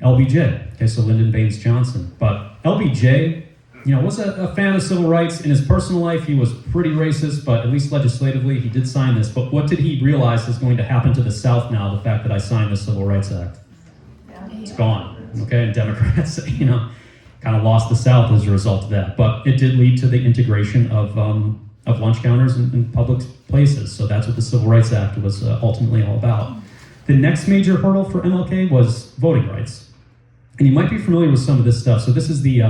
LBJ. Okay, so Lyndon Baines Johnson. But LBJ, was a fan of civil rights. In his personal life, he was pretty racist, but at least legislatively, he did sign this. But what did he realize is going to happen to the South now, the fact that I signed the Civil Rights Act? It's gone, okay? And Democrats, kind of lost the South as a result of that. But it did lead to the integration of lunch counters in public places. So that's what the Civil Rights Act was ultimately all about. The next major hurdle for MLK was voting rights. And you might be familiar with some of this stuff. So this is the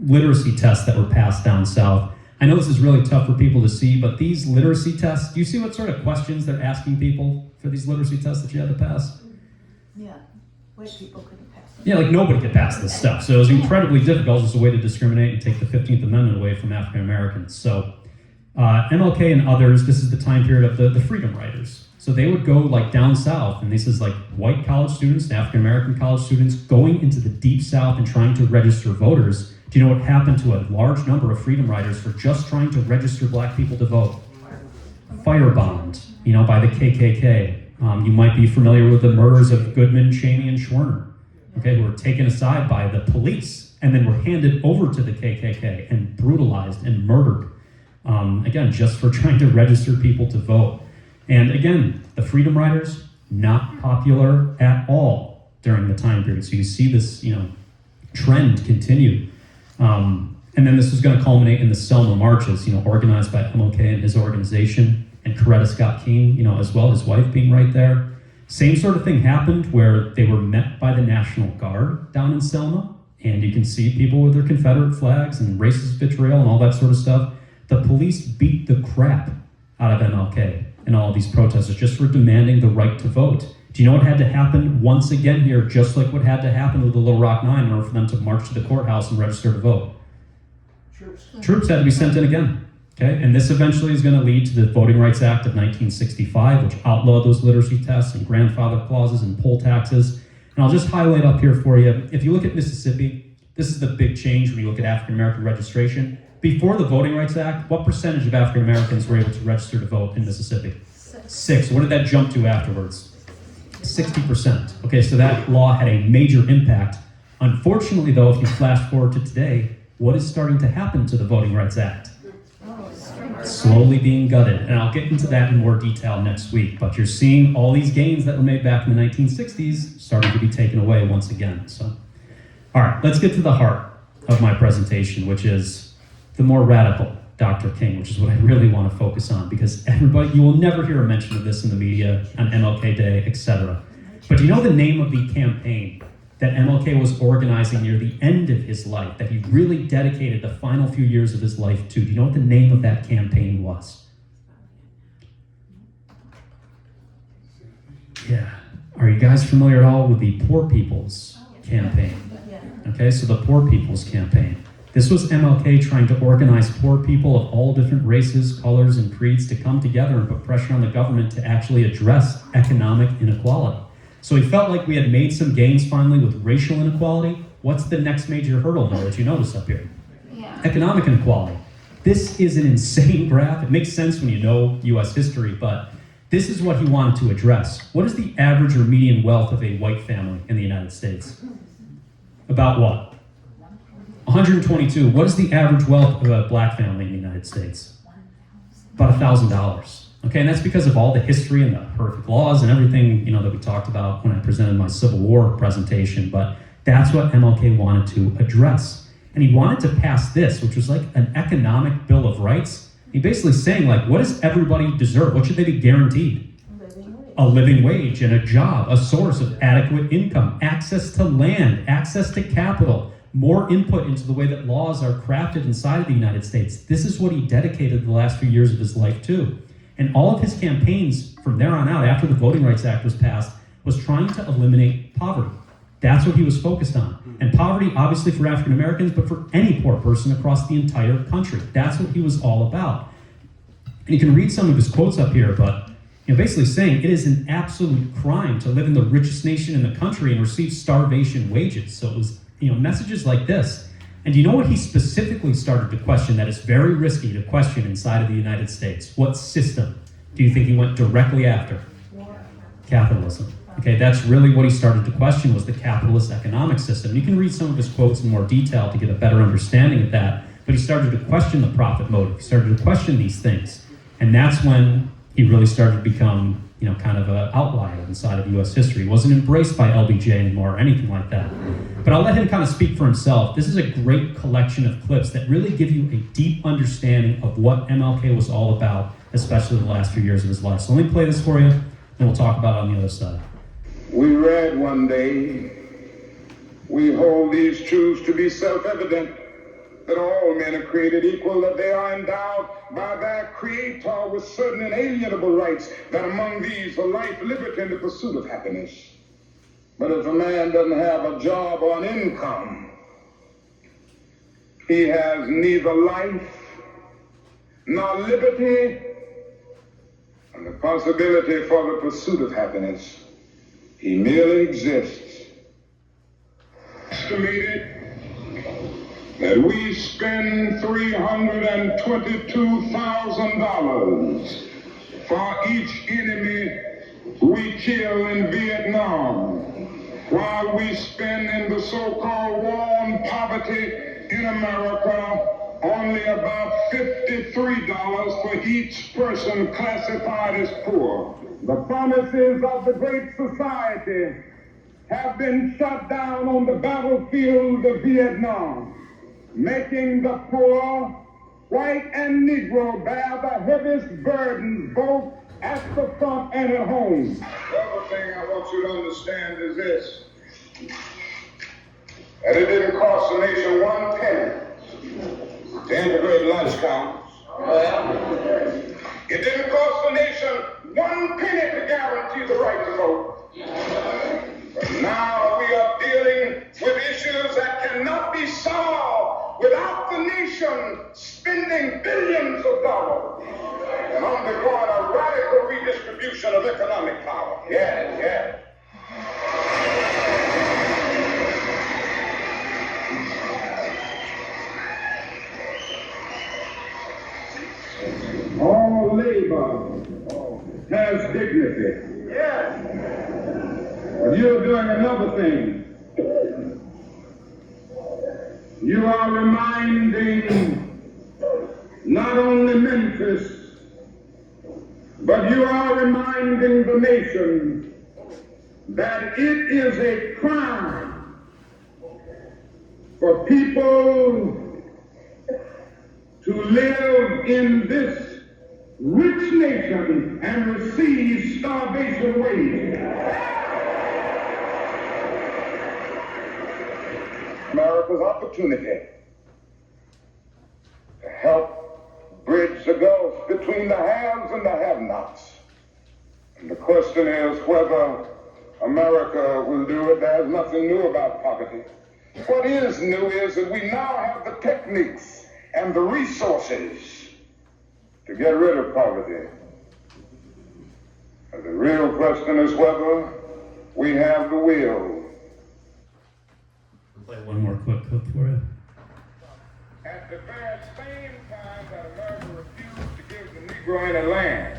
literacy tests that were passed down south. I know this is really tough for people to see, but these literacy tests, do you see what sort of questions they're asking people for these literacy tests that you had to pass? Yeah, white people couldn't pass it. Yeah, like nobody could pass this stuff. So it was incredibly difficult as a way to discriminate and take the 15th Amendment away from African Americans. So MLK and others, this is the time period of the Freedom Riders. So they would go like down south, and this is like white college students, African American college students going into the deep south and trying to register voters. Do you know what happened to a large number of Freedom Riders for just trying to register black people to vote? Firebombed, by the KKK. You might be familiar with the murders of Goodman, Cheney, and Schwerner, okay, who were taken aside by the police and then were handed over to the KKK and brutalized and murdered, again, just for trying to register people to vote. And again, the Freedom Riders, not popular at all during the time period. So you see this, trend continue. And then this was going to culminate in the Selma marches, organized by MLK and his organization, and Coretta Scott King, as well, his wife being right there. Same sort of thing happened where they were met by the National Guard down in Selma, and you can see people with their Confederate flags and racist vitriol and all that sort of stuff. The police beat the crap out of MLK and all of these protesters just for demanding the right to vote. Do you know what had to happen once again here, just like what had to happen with the Little Rock Nine in order for them to march to the courthouse and register to vote? Troops had to be sent in again. Okay, and this eventually is going to lead to the Voting Rights Act of 1965, which outlawed those literacy tests and grandfather clauses and poll taxes. And I'll just highlight up here for you, if you look at Mississippi, this is the big change when you look at African American registration. Before the Voting Rights Act, what percentage of African Americans were able to register to vote in Mississippi? 6. What did that jump to afterwards? 60%. Okay, so that law had a major impact. Unfortunately, though, if you flash forward to today, what is starting to happen to the Voting Rights Act? Slowly being gutted. And I'll get into that in more detail next week. But you're seeing all these gains that were made back in the 1960s starting to be taken away once again. So, all right, let's get to the heart of my presentation, which is the more radical Dr. King, which is what I really want to focus on, because you will never hear a mention of this in the media on MLK Day, etc. But do you know the name of the campaign that MLK was organizing near the end of his life, that he really dedicated the final few years of his life to? Do you know what the name of that campaign was? Yeah. Are you guys familiar at all with the Poor People's Campaign? Okay, so the Poor People's Campaign. This was MLK trying to organize poor people of all different races, colors, and creeds to come together and put pressure on the government to actually address economic inequality. So he felt like we had made some gains finally with racial inequality. What's the next major hurdle, though, that you notice up here? Yeah. Economic inequality. This is an insane graph. It makes sense when you know U.S. history, but this is what he wanted to address. What is the average or median wealth of a white family in the United States? About what? 122. What is the average wealth of a black family in the United States? About $1,000. Okay, and that's because of all the history and the horrific laws and everything, that we talked about when I presented my Civil War presentation. But that's what MLK wanted to address. And he wanted to pass this, which was like an economic bill of rights. He's basically saying, what does everybody deserve? What should they be guaranteed? A living wage and a job, a source of adequate income, access to land, access to capital, more input into the way that laws are crafted inside of the United States. This is what he dedicated the last few years of his life to. And all of his campaigns from there on out, after the Voting Rights Act was passed, was trying to eliminate poverty. That's what he was focused on. And poverty, obviously for African Americans, but for any poor person across the entire country. That's what he was all about. And you can read some of his quotes up here, but basically saying it is an absolute crime to live in the richest nation in the country and receive starvation wages. So it was, messages like this. And do you know what he specifically started to question that is very risky to question inside of the United States? What system do you think he went directly after? Capitalism. Okay, that's really what he started to question, was the capitalist economic system. You can read some of his quotes in more detail to get a better understanding of that, but he started to question the profit motive. He started to question these things. And that's when he really started to become, kind of an outlier inside of U.S. history. He wasn't embraced by LBJ anymore or anything like that. But I'll let him kind of speak for himself. This is a great collection of clips that really give you a deep understanding of what MLK was all about, especially the last few years of his life. So let me play this for you, and we'll talk about it on the other side. We read one day, we hold these truths to be self-evident, that all men are created equal, that they are endowed by their Creator with certain inalienable rights, that among these are life, liberty, and the pursuit of happiness. But if a man doesn't have a job or an income, he has neither life nor liberty and the possibility for the pursuit of happiness. He merely exists. Estimated that we spend $322,000 for each enemy we kill in Vietnam, while we spend in the so-called war on poverty in America only about $53 for each person classified as poor. The promises of the Great Society have been shot down on the battlefield of Vietnam, making the poor, white and Negro, bear the heaviest burdens both at the front and at home. The other thing I want you to understand is this, that it didn't cost the nation 1 penny to integrate lunch counters. It didn't cost the nation 1 penny to guarantee the right to vote. But now we are dealing with issues that cannot be solved without the nation spending billions of dollars and undergoing a radical redistribution of economic power. Yes. All labor has dignity. Yes. But you're doing another thing. You are reminding not only Memphis, but you are reminding the nation that it is a crime for people to live in this rich nation and receive starvation wages. America's opportunity to help bridge the gulf between the haves and the have-nots. And the question is whether America will do it. There's nothing new about poverty. What is new is that we now have the techniques and the resources to get rid of poverty. And the real question is whether we have the will. Play one more quick clip for you. At the very same time that America refused to give the Negro any land,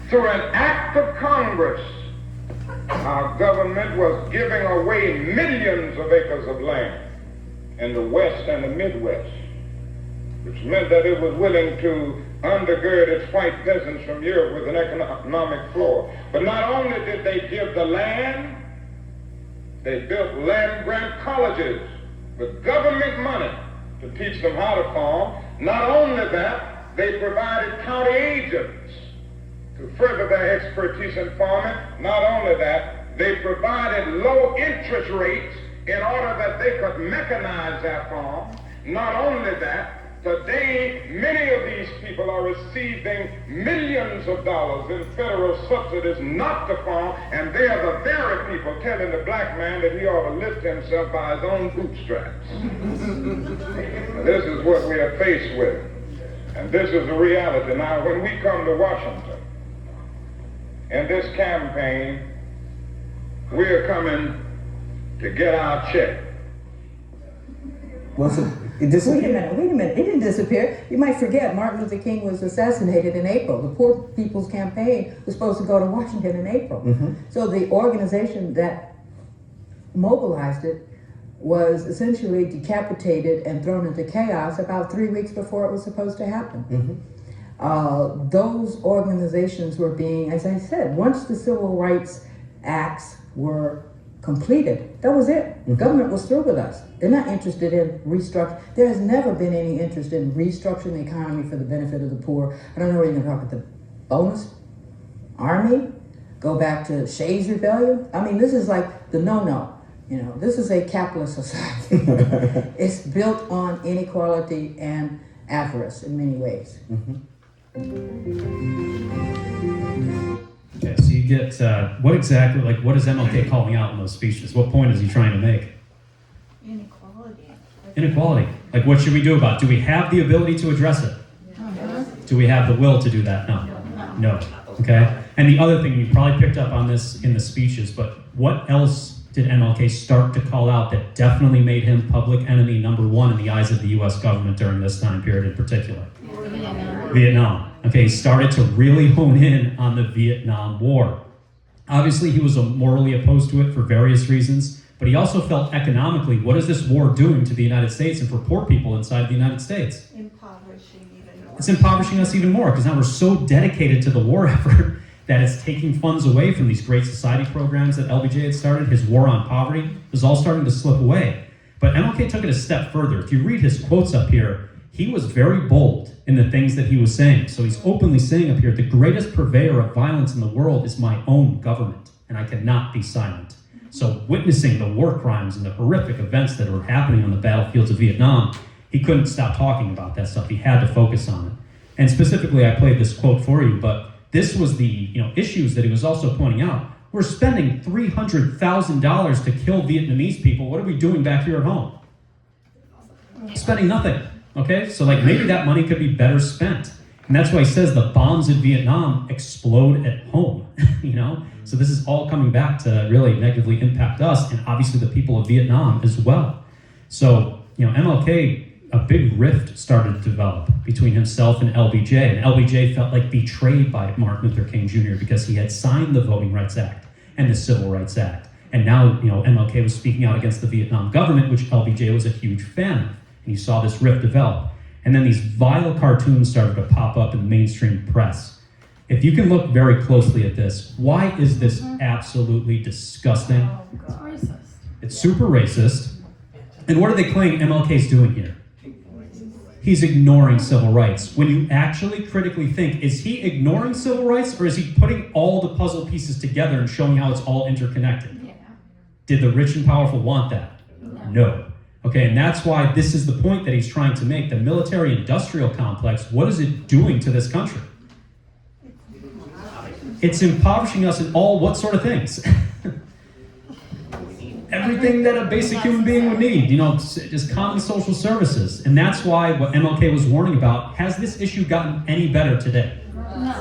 through an act of Congress, our government was giving away millions of acres of land in the West and the Midwest, which meant that it was willing to undergird its white peasants from Europe with an economic floor. But not only did they give the land, they built land-grant colleges with government money to teach them how to farm. Not only that, they provided county agents to further their expertise in farming. Not only that, they provided low interest rates in order that they could mechanize their farm. Not only that, Today, many of these people are receiving millions of dollars in federal subsidies not to farm, and they are the very people telling the black man that he ought to lift himself by his own bootstraps. This is what we are faced with, and this is the reality. Now, when we come to Washington, in this campaign, we are coming to get our check. Well, so it Wait disappeared. a minute. It didn't disappear. You might forget Martin Luther King was assassinated in April. The Poor People's Campaign was supposed to go to Washington in April. So the organization that mobilized it was essentially decapitated and thrown into chaos about 3 weeks before it was supposed to happen. Those organizations were being, as I said, once the Civil Rights Acts were completed, that was it. Government was through with us. They're not interested in restructuring. There has never been any interest in restructuring the economy for the benefit of the poor. I don't know where you're going to talk about the bonus army, go back to Shays' Rebellion. I mean, this is like the no-no. You know, this is a capitalist society. It's built on inequality and avarice in many ways. Okay, so you get, what exactly, like, what is MLK calling out in those speeches? What point is he trying to make? Inequality. Inequality. Like, what should we do about it? Do we have the ability to address it? Do we have the will to do that? No. Okay? And the other thing, you probably picked up on this in the speeches, but what else did MLK start to call out that definitely made him public enemy number one in the eyes of the U.S. government during this time period in particular? Vietnam. Okay, he started to really hone in on the Vietnam War. Obviously, he was morally opposed to it for various reasons, but he also felt economically, what is this war doing to the United States and for poor people inside the United States? Impoverishing even more. It's impoverishing us even more because now we're so dedicated to the war effort that it's taking funds away from these great society programs that LBJ had started. His war on poverty was all starting to slip away. But MLK took it a step further. If you read his quotes up here, he was very bold in the things that he was saying. So he's openly saying up here, the greatest purveyor of violence in the world is my own government, and I cannot be silent. So witnessing the war crimes and the horrific events that were happening on the battlefields of Vietnam, he couldn't stop talking about that stuff. He had to focus on it. And specifically, I played this quote for you, but this was the issues that he was also pointing out. We're spending $300,000 to kill Vietnamese people. What are we doing back here at home? Spending nothing. Okay, so like maybe that money could be better spent. And that's why he says the bombs in Vietnam explode at home, So this is all coming back to really negatively impact us and obviously the people of Vietnam as well. So, MLK, a big rift started to develop between himself and LBJ. And LBJ felt like betrayed by Martin Luther King Jr. because he had signed the Voting Rights Act and the Civil Rights Act. And now, MLK was speaking out against the Vietnam government, which LBJ was a huge fan of. And you saw this rift develop. And then these vile cartoons started to pop up in the mainstream press. If you can look very closely at this, why is this absolutely disgusting? It's racist. It's super racist. And what are they claiming MLK's doing here? He's ignoring civil rights. When you actually critically think, is he ignoring civil rights or is he putting all the puzzle pieces together and showing how it's all interconnected? Yeah. Did the rich and powerful want that? No. Okay, and that's why this is the point that he's trying to make. The military-industrial complex, what is it doing to this country? It's impoverishing us in what sort of things? Everything that a basic human being would need, just common social services. And that's why what MLK was warning about, has this issue gotten any better today?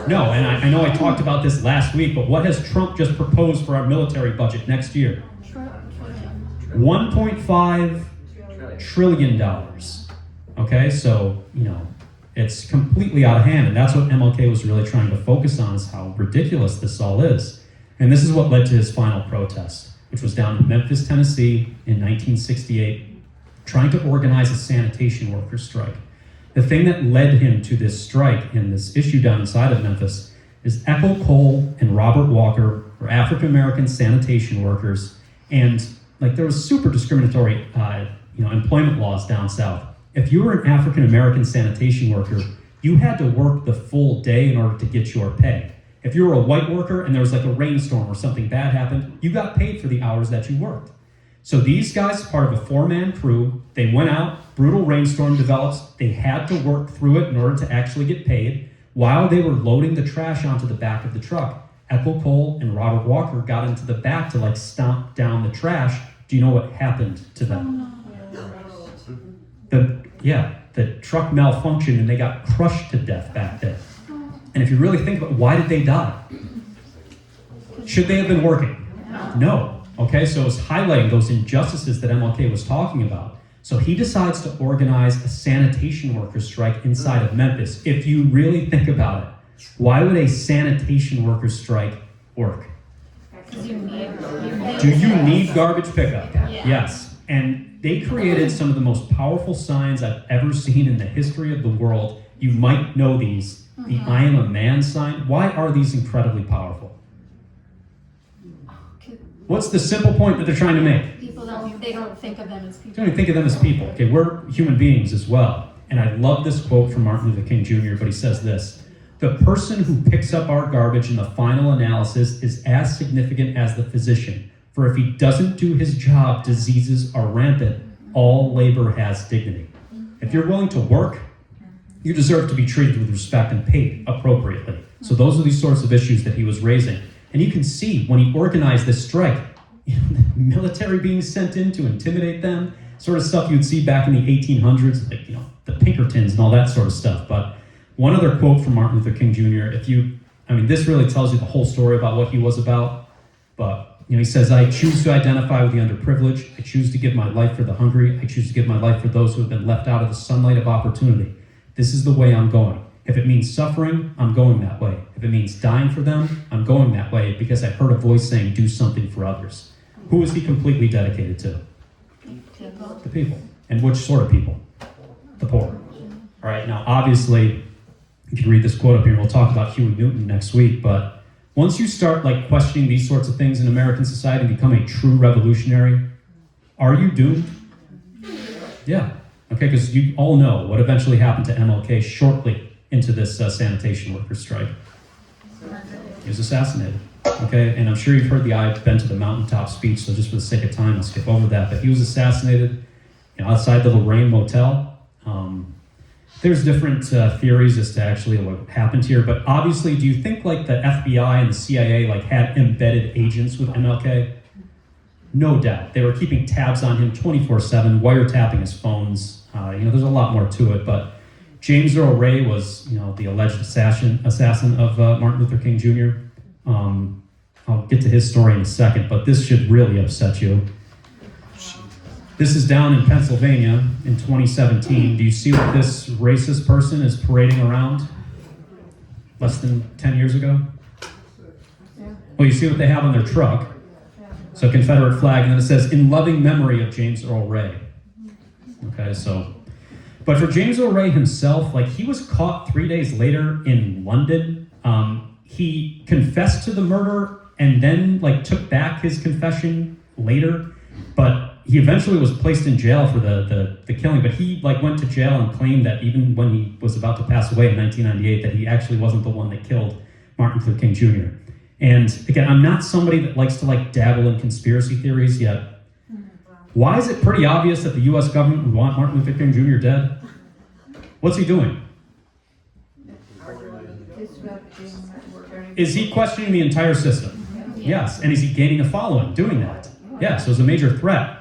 No, and I know I talked about this last week, but what has Trump just proposed for our military budget next year? $1.5 trillion. Okay, so, it's completely out of hand, and that's what MLK was really trying to focus on, is how ridiculous this all is. And this is what led to his final protest, which was down in Memphis, Tennessee in 1968, trying to organize a sanitation workers strike. The thing that led him to this strike and this issue down inside of Memphis is Ethel Cole and Robert Walker were African-American sanitation workers, and there was super discriminatory employment laws down south. If you were an African-American sanitation worker, you had to work the full day in order to get your pay. If you were a white worker and there was a rainstorm or something bad happened, you got paid for the hours that you worked. So these guys, part of a 4-man crew, they went out, brutal rainstorm develops, they had to work through it in order to actually get paid. While they were loading the trash onto the back of the truck, Ethel Cole and Robert Walker got into the back to like stomp down the trash. Do you know what happened to them? The truck malfunctioned and they got crushed to death back there. And if you really think about why did they die? Should they have been working? No. Okay, so it was highlighting those injustices that MLK was talking about. So he decides to organize a sanitation workers strike inside of Memphis. If you really think about it, why would a sanitation workers strike work? Because you need. Do you need garbage pickup? Yeah. Yes. And they created some of the most powerful signs I've ever seen in the history of the world. You might know these. The I am a man sign. Why are these incredibly powerful? What's the simple point that they're trying to make? People don't think of them as people. They don't even think of them as people. Okay, we're human beings as well. And I love this quote from Martin Luther King Jr., but he says this: "The person who picks up our garbage in the final analysis is as significant as the physician. For if he doesn't do his job, diseases are rampant. All labor has dignity." If you're willing to work, you deserve to be treated with respect and paid appropriately. So those are these sorts of issues that he was raising. And you can see when he organized this strike, the military being sent in to intimidate them, sort of stuff you'd see back in the 1800s, like, the Pinkertons and all that sort of stuff. But one other quote from Martin Luther King Jr., this really tells you the whole story about what he was about. But, he says, "I choose to identify with the underprivileged. I choose to give my life for the hungry. I choose to give my life for those who have been left out of the sunlight of opportunity. This is the way I'm going. If it means suffering, I'm going that way. If it means dying for them, I'm going that way because I heard a voice saying, do something for others." Who is he completely dedicated to? People. The people. And which sort of people? The poor. All right, now obviously, you can read this quote up here, and we'll talk about Huey Newton next week, but once you start questioning these sorts of things in American society and become a true revolutionary, are you doomed? Yeah. Okay, because you all know what eventually happened to MLK shortly into this sanitation workers strike. He was assassinated. Okay, and I'm sure you've heard the "I've been to the mountaintop" speech, so just for the sake of time, I'll skip over that. But he was assassinated outside the Lorraine Motel. There's different theories as to actually what happened here, but obviously, do you think the FBI and the CIA had embedded agents with MLK? No doubt. They were keeping tabs on him 24/7, wiretapping his phones. There's a lot more to it, but James Earl Ray was, the alleged assassin of Martin Luther King Jr. I'll get to his story in a second, but this should really upset you. This is down in Pennsylvania in 2017. Do you see what this racist person is parading around less than 10 years ago? Well, you see what they have on their truck. So Confederate flag, and then it says, "In loving memory of James Earl Ray." Okay, so, but for James Earl Ray himself, he was caught 3 days later in London. He confessed to the murder and then took back his confession later, but he eventually was placed in jail for the killing. But he went to jail and claimed that even when he was about to pass away in 1998, that he actually wasn't the one that killed Martin Luther King Jr. And again, I'm not somebody that likes to dabble in conspiracy theories yet. Why is it pretty obvious that the U.S. government would want Martin Luther King Jr. dead? What's he doing? Is he questioning the entire system? Yes. And is he gaining a following doing that? Yes. So it's a major threat.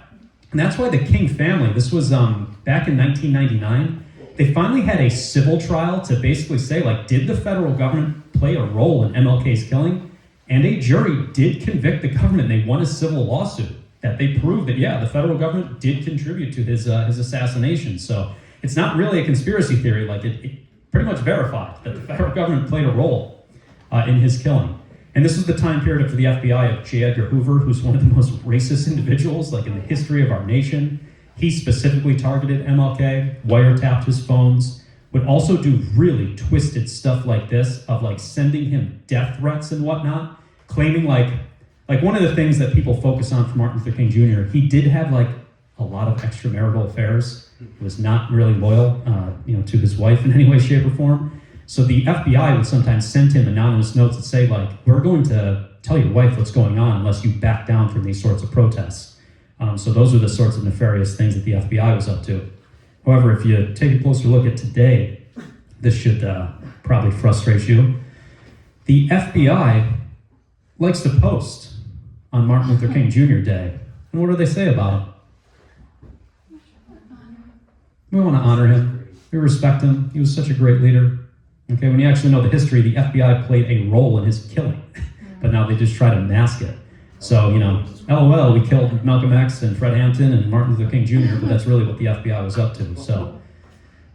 And that's why the King family, this was back in 1999, they finally had a civil trial to basically say, did the federal government play a role in MLK's killing? And a jury did convict the government. They won a civil lawsuit that they proved that, the federal government did contribute to his assassination. So it's not really a conspiracy theory. It pretty much verified that the federal government played a role in his killing. And this was the time period for the FBI of J. Edgar Hoover, who's one of the most racist individuals in the history of our nation. He specifically targeted MLK, wiretapped his phones, would also do really twisted stuff like this of sending him death threats and whatnot, claiming one of the things that people focus on for Martin Luther King Jr., he did have a lot of extramarital affairs. He was not really loyal, to his wife in any way, shape, or form. So the FBI would sometimes send him anonymous notes that say, we're going to tell your wife what's going on unless you back down from these sorts of protests. So those are the sorts of nefarious things that the FBI was up to. However, if you take a closer look at today, this should probably frustrate you. The FBI likes to post on Martin Luther King Jr. Day. And what do they say about him? We want to honor him. We respect him. He was such a great leader. Okay, when you actually know the history, the FBI played a role in his killing. But now they just try to mask it. So, LOL, we killed Malcolm X and Fred Hampton and Martin Luther King Jr., but that's really what the FBI was up to. So,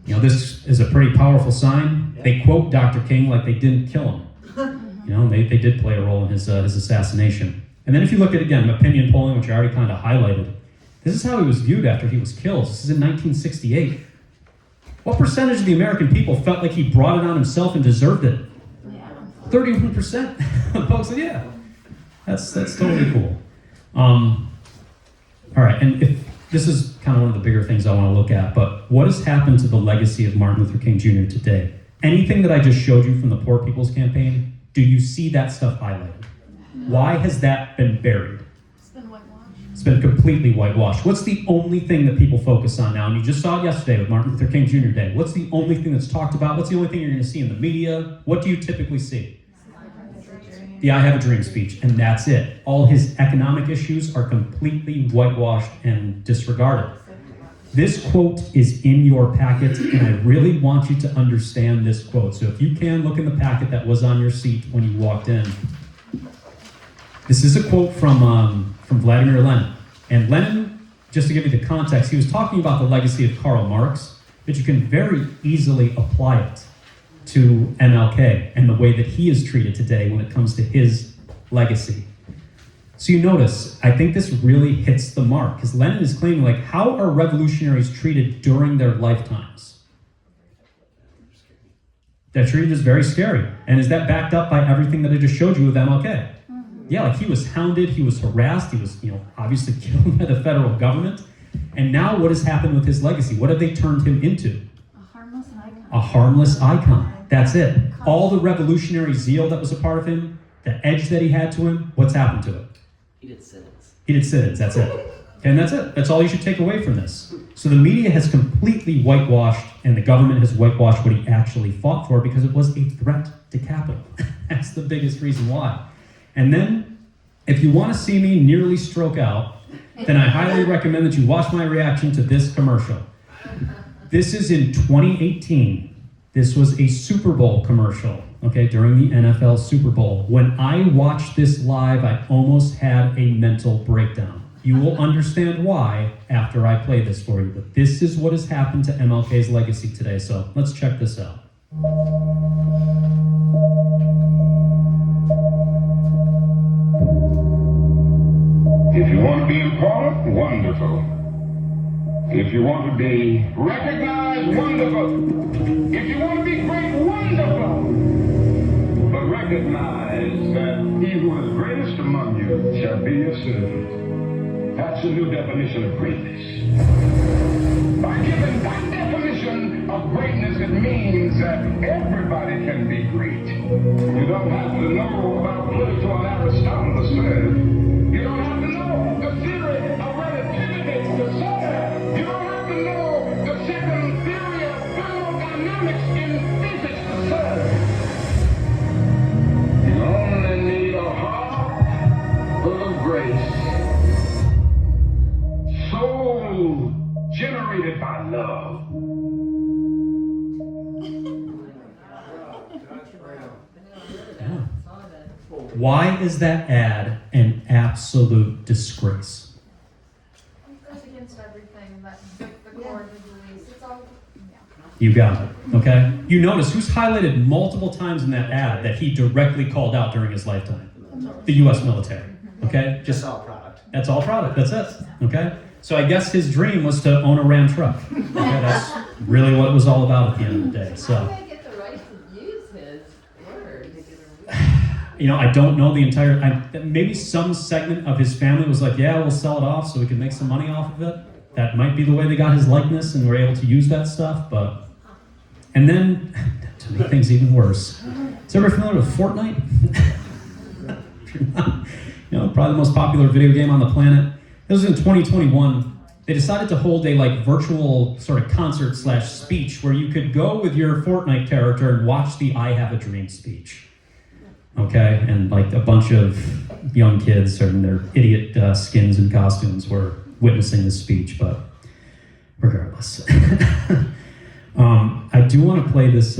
this is a pretty powerful sign. They quote Dr. King like they didn't kill him. They did play a role in his assassination. And then if you look at, again, opinion polling, which I already kind of highlighted, this is how he was viewed after he was killed. This is in 1968. What percentage of the American people felt like he brought it on himself and deserved it? 31%. Folks said, yeah, that's totally cool. All right, and if this is kind of one of the bigger things I want to look at, but what has happened to the legacy of Martin Luther King Jr. today? Anything that I just showed you from the Poor People's Campaign, do you see that stuff highlighted? Why has that been buried? It's been whitewashed. It's been completely whitewashed. What's the only thing that people focus on now? And you just saw it yesterday with Martin Luther King Jr. Day. What's the only thing that's talked about? What's the only thing you're going to see in the media? What do you typically see? The I Have a Dream speech, and that's it. All his economic issues are completely whitewashed and disregarded. This quote is in your packet, and I really want you to understand this quote. So if you can, look in the packet that was on your seat when you walked in. This is a quote from Vladimir Lenin. And Lenin, just to give you the context, he was talking about the legacy of Karl Marx, but you can very easily apply it to MLK and the way that he is treated today when it comes to his legacy. So you notice, I think this really hits the mark, because Lenin is claiming, how are revolutionaries treated during their lifetimes? They're treated as very scary. And is that backed up by everything that I just showed you with MLK? Yeah, he was hounded, he was harassed, he was, obviously killed by the federal government. And now what has happened with his legacy? What have they turned him into? A harmless icon. That's it. All the revolutionary zeal that was a part of him, the edge that he had to him, what's happened to it? He did sit-ins. He did sit-ins, that's it. And that's it. That's all you should take away from this. So the media has completely whitewashed, and the government has whitewashed what he actually fought for, because it was a threat to capital. That's the biggest reason why. And then, if you want to see me nearly stroke out, then I highly recommend that you watch my reaction to this commercial. This is in 2018. This was a Super Bowl commercial, during the NFL Super Bowl. When I watched this live, I almost had a mental breakdown. You will understand why after I play this for you, but this is what has happened to MLK's legacy today, so let's check this out. If you want to be important, wonderful. If you want to be recognized, wonderful. If you want to be great, wonderful. But recognize that he who is greatest among you shall be your servant. That's a new definition of greatness. By giving that definition of greatness, it means that everybody can be great. You don't have to know about Plato and Aristotle to serve. You don't have to know the theory of relativity to serve. You don't have to know the second theory of thermodynamics in physics to serve. You only need a heart full of grace. Soul generated by love. Why is that ad an absolute disgrace? It goes against everything that the core of the beliefs. It's all, You got it, okay? You notice who's highlighted multiple times in that ad that he directly called out during his lifetime? The U.S. military, okay? Just all product. That's all product, that's it, okay? So I guess his dream was to own a Ram truck. Okay, that's really what it was all about at the end of the day, so. how do they get the right to use his words? I don't know the entire, maybe some segment of his family was like, yeah, we'll sell it off so we can make some money off of it. That might be the way they got his likeness and were able to use that stuff, but. And then, to make things even worse, is everybody familiar with Fortnite? If you're not, probably the most popular video game on the planet. This was in 2021. They decided to hold a like virtual sort of concert / speech where you could go with your Fortnite character and watch the I Have a Dream speech. Okay, and like a bunch of young kids in their idiot skins and costumes were witnessing this speech, but regardless. I do want to play this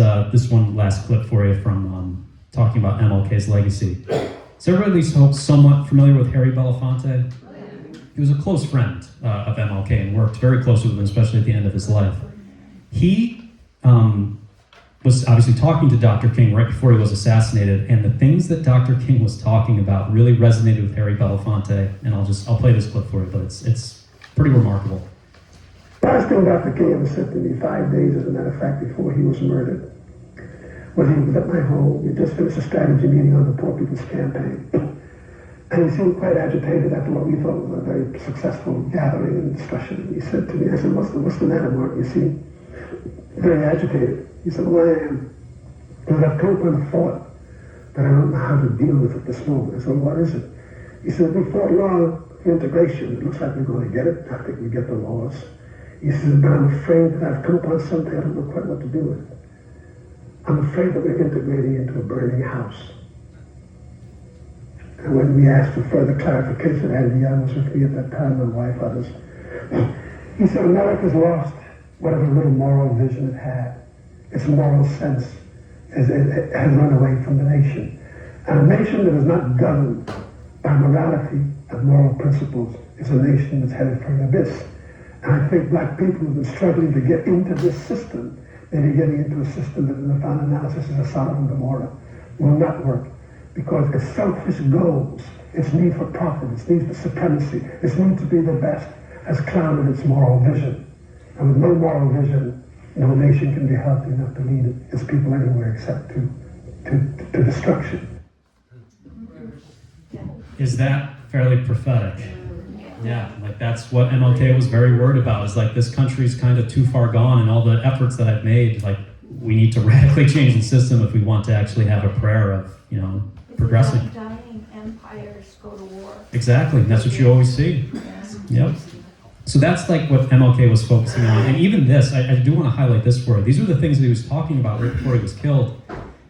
one last clip for you from talking about MLK's legacy. Is everybody at least somewhat familiar with Harry Belafonte? He was a close friend of MLK and worked very closely with him, especially at the end of his life. He was obviously talking to Dr. King right before he was assassinated, and the things that Dr. King was talking about really resonated with Harry Belafonte, and I'll play this clip for you, but it's pretty remarkable. Last thing Dr. King ever said to me 5 days, as a matter of fact, before he was murdered, was he was at my home. We just finished a strategy meeting on the Poor People's Campaign. And he seemed quite agitated after what we thought was a very successful gathering and discussion. He said to me, I said, what's the matter, Mark? You seem very agitated. He said, well, I am. Because I've come upon a thought that I don't know how to deal with at this moment. I said, what is it? He said, we fought long for integration. It looks like we're going to get it. I think we get the laws. He said, but I'm afraid that I've come upon something I don't know quite what to do with. I'm afraid that we're integrating into a burning house. And when we asked for further clarification, Andy Young was with me at that time, my wife, others. He said, America's lost whatever little moral vision it had. Its moral sense has run away from the nation. And a nation that is not governed by morality and moral principles is a nation that's headed for an abyss. And I think black people have been struggling to get into this system, maybe getting into a system that in the final analysis is a Sodom and Gomorrah, will not work. Because its selfish goals, its need for profit, its need for supremacy, its need to be the best, has clouded its moral vision. And with no moral vision, no nation can be healthy enough to lead its people anywhere except to destruction. Is that fairly prophetic? Yeah, like that's what MLK was very worried about, is like this country's kind of too far gone, and all the efforts that I've made, like we need to radically change the system if we want to actually have a prayer of, progressing. Dying empires go to war. Exactly, that's what you always see. Yep. So that's like what MLK was focusing on. And even this, I do want to highlight this for you. These are the things that he was talking about right before he was killed.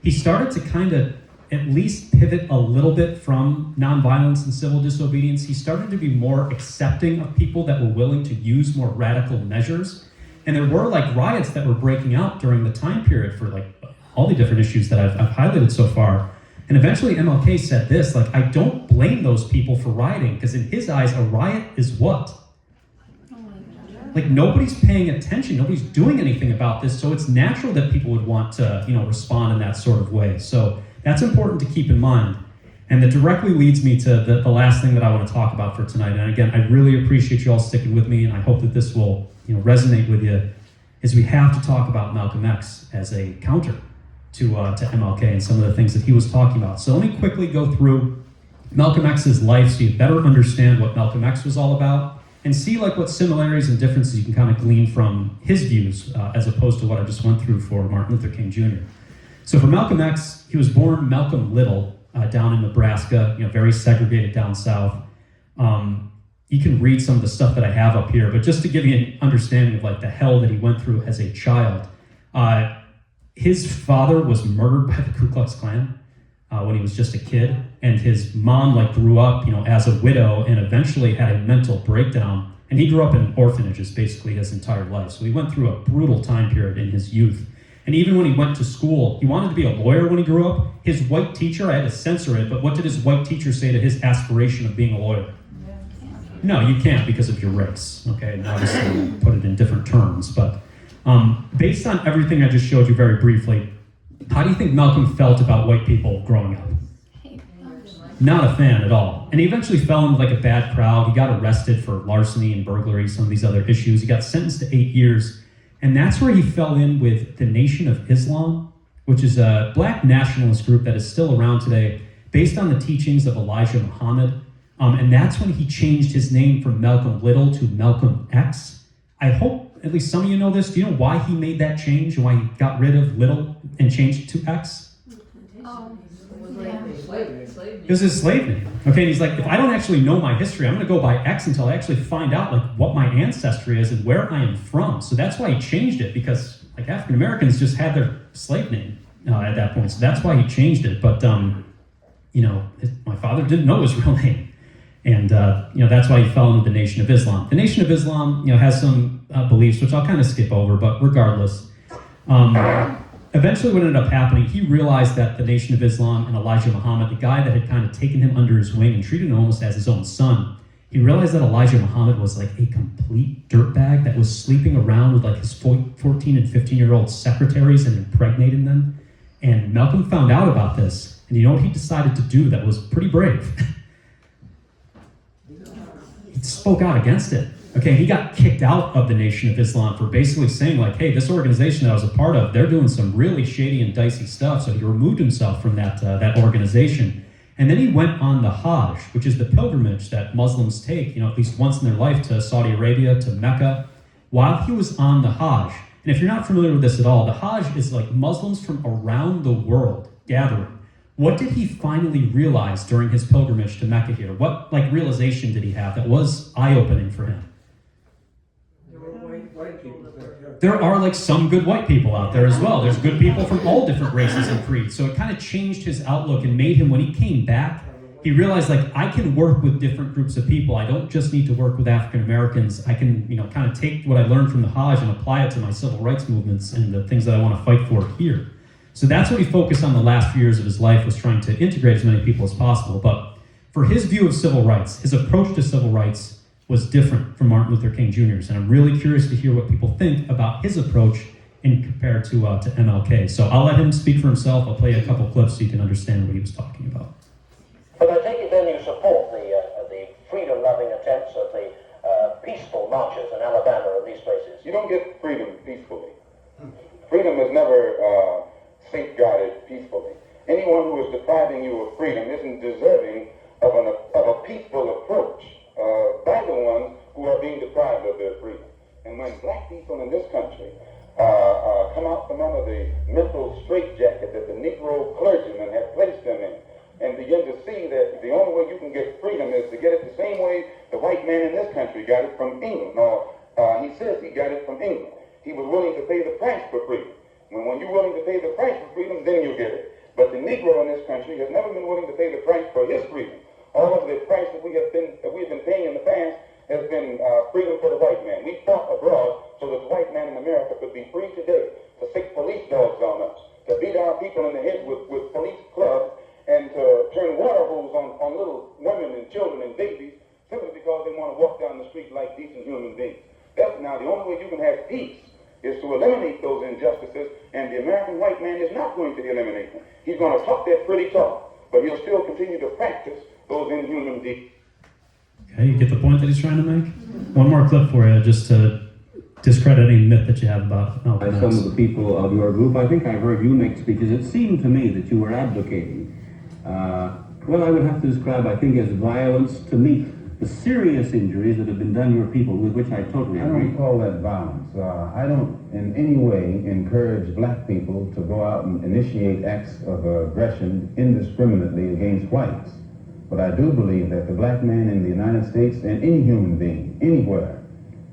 He started to kind of at least pivot a little bit from nonviolence and civil disobedience. He started to be more accepting of people that were willing to use more radical measures. And there were like riots that were breaking out during the time period for like all the different issues that I've highlighted so far. And eventually MLK said this, like, I don't blame those people for rioting, because in his eyes, a riot is what? Like, nobody's paying attention, nobody's doing anything about this, so it's natural that people would want to, respond in that sort of way. So that's important to keep in mind. And that directly leads me to the last thing that I want to talk about for tonight. And again, I really appreciate you all sticking with me, and I hope that this will resonate with you, is we have to talk about Malcolm X as a counter to MLK and some of the things that he was talking about. So let me quickly go through Malcolm X's life so you better understand what Malcolm X was all about, and see like what similarities and differences you can kind of glean from his views as opposed to what I just went through for Martin Luther King Jr. So for Malcolm X, he was born Malcolm Little down in Nebraska, very segregated down south. You can read some of the stuff that I have up here, but just to give you an understanding of like the hell that he went through as a child. His father was murdered by the Ku Klux Klan when he was just a kid, and his mom grew up, as a widow, and eventually had a mental breakdown. And he grew up in orphanages basically his entire life. So he went through a brutal time period in his youth. And even when he went to school, he wanted to be a lawyer when he grew up. His white teacher, I had to censor it, but what did his white teacher say to his aspiration of being a lawyer? No, you can't because of your race, okay? And obviously put it in different terms, but based on everything I just showed you very briefly, how do you think Malcolm felt about white people growing up? Not a fan at all. And he eventually fell into a bad crowd. He got arrested for larceny and burglary, some of these other issues. He got sentenced to 8 years. And that's where he fell in with the Nation of Islam, which is a black nationalist group that is still around today, based on the teachings of Elijah Muhammad. And that's when he changed his name from Malcolm Little to Malcolm X. I hope at least some of you know this. Do you know why he made that change? Why he got rid of Little and changed it to X? It was his slave name. Okay, and he's like, if I don't actually know my history, I'm going to go by X until I actually find out like what my ancestry is and where I am from. So that's why he changed it, because like African Americans just had their slave name at that point. So that's why he changed it. But my father didn't know his real name, and that's why he fell into the Nation of Islam. The Nation of Islam, has some beliefs which I'll kind of skip over, but regardless. Eventually what ended up happening, he realized that the Nation of Islam and Elijah Muhammad, the guy that had kind of taken him under his wing and treated him almost as his own son, he realized that Elijah Muhammad was like a complete dirtbag that was sleeping around with like his 14 and 15-year-old secretaries and impregnating them. And Malcolm found out about this, and you know what he decided to do that was pretty brave? He spoke out against it. Okay, he got kicked out of the Nation of Islam for basically saying like, hey, this organization that I was a part of, they're doing some really shady and dicey stuff. So he removed himself from that organization. And then he went on the Hajj, which is the pilgrimage that Muslims take, at least once in their life, to Saudi Arabia, to Mecca. While he was on the Hajj, and if you're not familiar with this at all, the Hajj is like Muslims from around the world gathering. What did he finally realize during his pilgrimage to Mecca here? What realization did he have that was eye-opening for him? White people there, yeah. There are some good white people out there as well. There's good people from all different races and creeds. So it kind of changed his outlook and made him, when he came back, he realized I can work with different groups of people. I don't just need to work with African Americans. I can, kind of take what I learned from the Hajj and apply it to my civil rights movements and the things that I want to fight for here. So that's what he focused on the last few years of his life, was trying to integrate as many people as possible. But for his view of civil rights, his approach to civil rights was different from Martin Luther King Jr.'s. And I'm really curious to hear what people think about his approach in compared to MLK. So I'll let him speak for himself. I'll play a couple clips so you can understand what he was talking about. But I take it then you support the freedom-loving attempts of the peaceful marches in Alabama and these places. You don't get freedom peacefully. Freedom is never safeguarded peacefully. Anyone who is depriving you of freedom isn't deserving of a peaceful approach by the ones who are being deprived of their freedom. And when black people in this country come out from under the mental straitjacket that the Negro clergymen have placed them in, and begin to see that the only way you can get freedom is to get it the same way the white man in this country got it from England, or he says he got it from England. He was willing to pay the price for freedom. When you're willing to pay the price for freedom, then you get it. But the Negro in this country has never been willing to pay the price for his freedom. All of the price that we have been paying in the past has been freedom for the white man. We fought abroad so that the white man in America could be free today to stick police dogs on us, to beat our people in the head with police clubs, and to turn water hose on little women and children and babies simply because they want to walk down the street like decent human beings. That's now the only way you can have peace is to eliminate those injustices, and the American white man is not going to eliminate them. He's going to talk that pretty talk, but he'll still continue to practice those inhuman deeds. Okay, you get the point that he's trying to make? One more clip for you, just to discredit any myth that you have about Malcolm X. Some of the people of your group, I think I've heard you make speeches. It seemed to me that you were advocating, I would have to describe, I think, as violence to meet the serious injuries that have been done your people, with which I totally agree. I don't call that violence. I don't in any way encourage black people to go out and initiate acts of aggression indiscriminately against whites. But I do believe that the black man in the United States, and any human being, anywhere,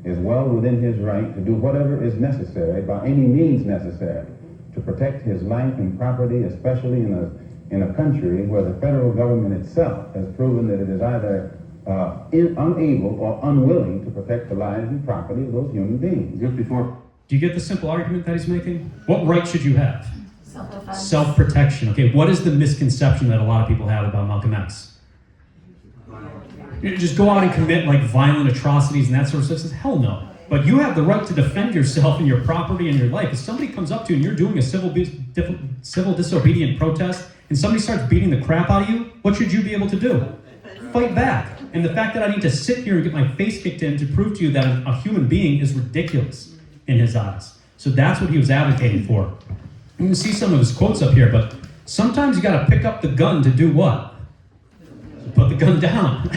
is well within his right to do whatever is necessary, by any means necessary, to protect his life and property, especially in a country where the federal government itself has proven that it is either unable or unwilling to protect the lives and property of those human beings. Just before. Do you get the simple argument that he's making? What right should you have? Self-defense. Self-protection. Okay, what is the misconception that a lot of people have about Malcolm X? You just go out and commit violent atrocities and that sort of stuff. Hell no. But you have the right to defend yourself and your property and your life. If somebody comes up to you and you're doing a civil disobedient protest and somebody starts beating the crap out of you, what should you be able to do? Fight back. And the fact that I need to sit here and get my face kicked in to prove to you that a human being is ridiculous in his eyes. So that's what he was advocating for. You can see some of his quotes up here, but sometimes you got to pick up the gun to do what? Put the gun down.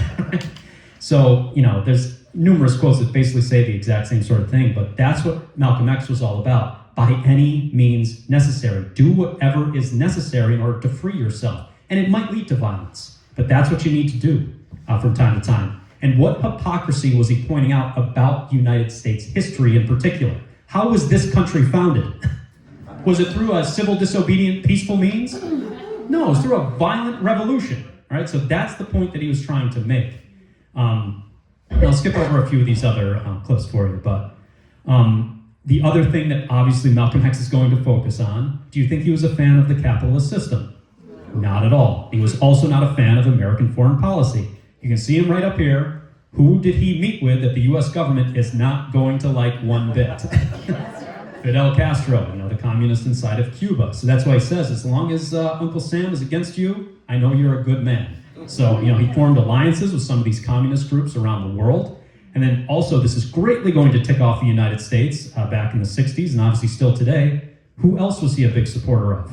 So, there's numerous quotes that basically say the exact same sort of thing, but that's what Malcolm X was all about. By any means necessary. Do whatever is necessary in order to free yourself. And it might lead to violence, but that's what you need to do from time to time. And what hypocrisy was he pointing out about United States history in particular? How was this country founded? Was it through a civil disobedient peaceful means? No, it was through a violent revolution, right? So that's the point that he was trying to make. And I'll skip over a few of these other clips for you, but the other thing that obviously Malcolm X is going to focus on, do you think he was a fan of the capitalist system? Not at all. He was also not a fan of American foreign policy. You can see him right up here. Who did he meet with that the US government is not going to like one bit? Fidel Castro, the communist inside of Cuba. So that's why he says, as long as Uncle Sam is against you, I know you're a good man. So, he formed alliances with some of these communist groups around the world. And then also, this is greatly going to tick off the United States back in the 60s and obviously still today. Who else was he a big supporter of?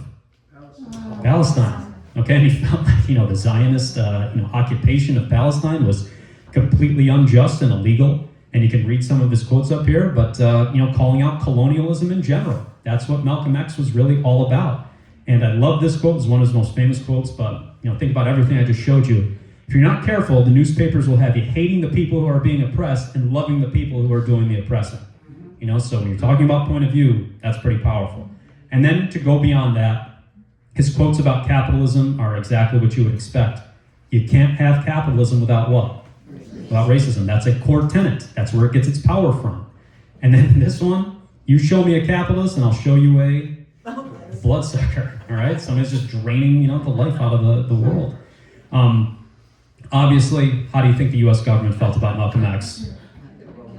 Palestine. Okay, and he felt like, the Zionist, occupation of Palestine was completely unjust and illegal. And you can read some of his quotes up here, but, calling out colonialism in general. That's what Malcolm X was really all about. And I love this quote. It's one of his most famous quotes, but, think about everything I just showed you. If you're not careful, the newspapers will have you hating the people who are being oppressed and loving the people who are doing the oppressing. So when you're talking about point of view, that's pretty powerful. And then to go beyond that, his quotes about capitalism are exactly what you would expect. You can't have capitalism without what? Without racism. That's a core tenet. That's where it gets its power from. And then this one, you show me a capitalist and I'll show you a bloodsucker. All right? Somebody's just draining, the life out of the world. Obviously, how do you think the U.S. government felt about Malcolm X?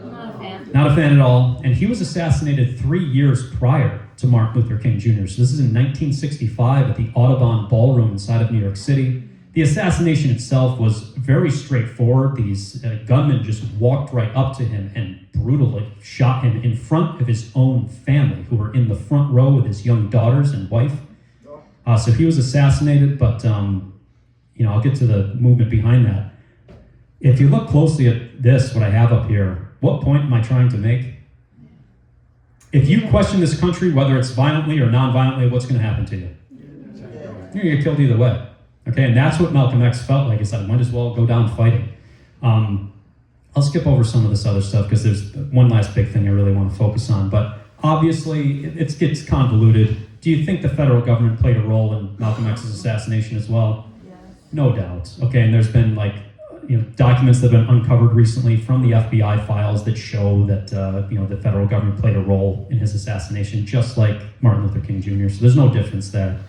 Not a fan. Not a fan at all. And he was assassinated 3 years prior to Martin Luther King Jr. So this is in 1965 at the Audubon Ballroom inside of New York City. The assassination itself was very straightforward. These gunmen just walked right up to him and brutally shot him in front of his own family, who were in the front row with his young daughters and wife. So he was assassinated, but I'll get to the movement behind that. If you look closely at this, what I have up here, what point am I trying to make? If you question this country, whether it's violently or non-violently, what's going to happen to you? You're going to get killed either way. Okay, and that's what Malcolm X felt like. He said, I might as well go down fighting. I'll skip over some of this other stuff because there's one last big thing I really want to focus on. But obviously, it gets convoluted. Do you think the federal government played a role in Malcolm X's assassination as well? Yes. No doubt. Okay, and there's been documents that have been uncovered recently from the FBI files that show that the federal government played a role in his assassination, just like Martin Luther King Jr. So there's no difference there.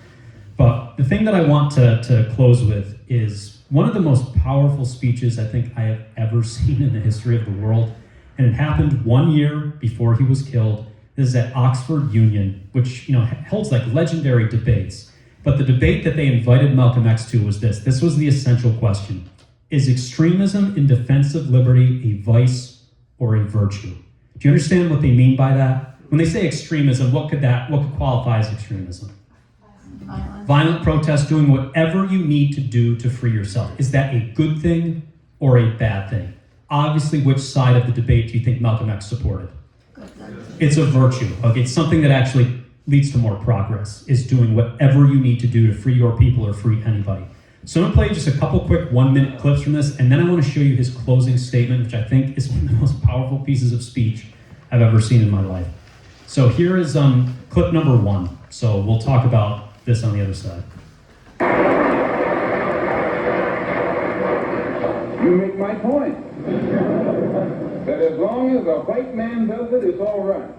But the thing that I want to close with is one of the most powerful speeches I think I have ever seen in the history of the world. And it happened 1 year before he was killed. This is at Oxford Union, which holds like legendary debates. But the debate that they invited Malcolm X to was this. This was the essential question. Is extremism in defense of liberty a vice or a virtue? Do you understand what they mean by that? When they say extremism, what could qualify as extremism? Violent protest, doing whatever you need to do to free yourself. Is that a good thing or a bad thing? Obviously, which side of the debate do you think Malcolm X supported? It's a virtue. Okay, it's something that actually leads to more progress, is doing whatever you need to do to free your people or free anybody. So I'm going to play just a couple quick 1-minute clips from this, and then I want to show you his closing statement, which I think is one of the most powerful pieces of speech I've ever seen in my life. So here is clip number 1. So we'll talk about this on the other side. You make my point. That as long as a white man does it, it's all right.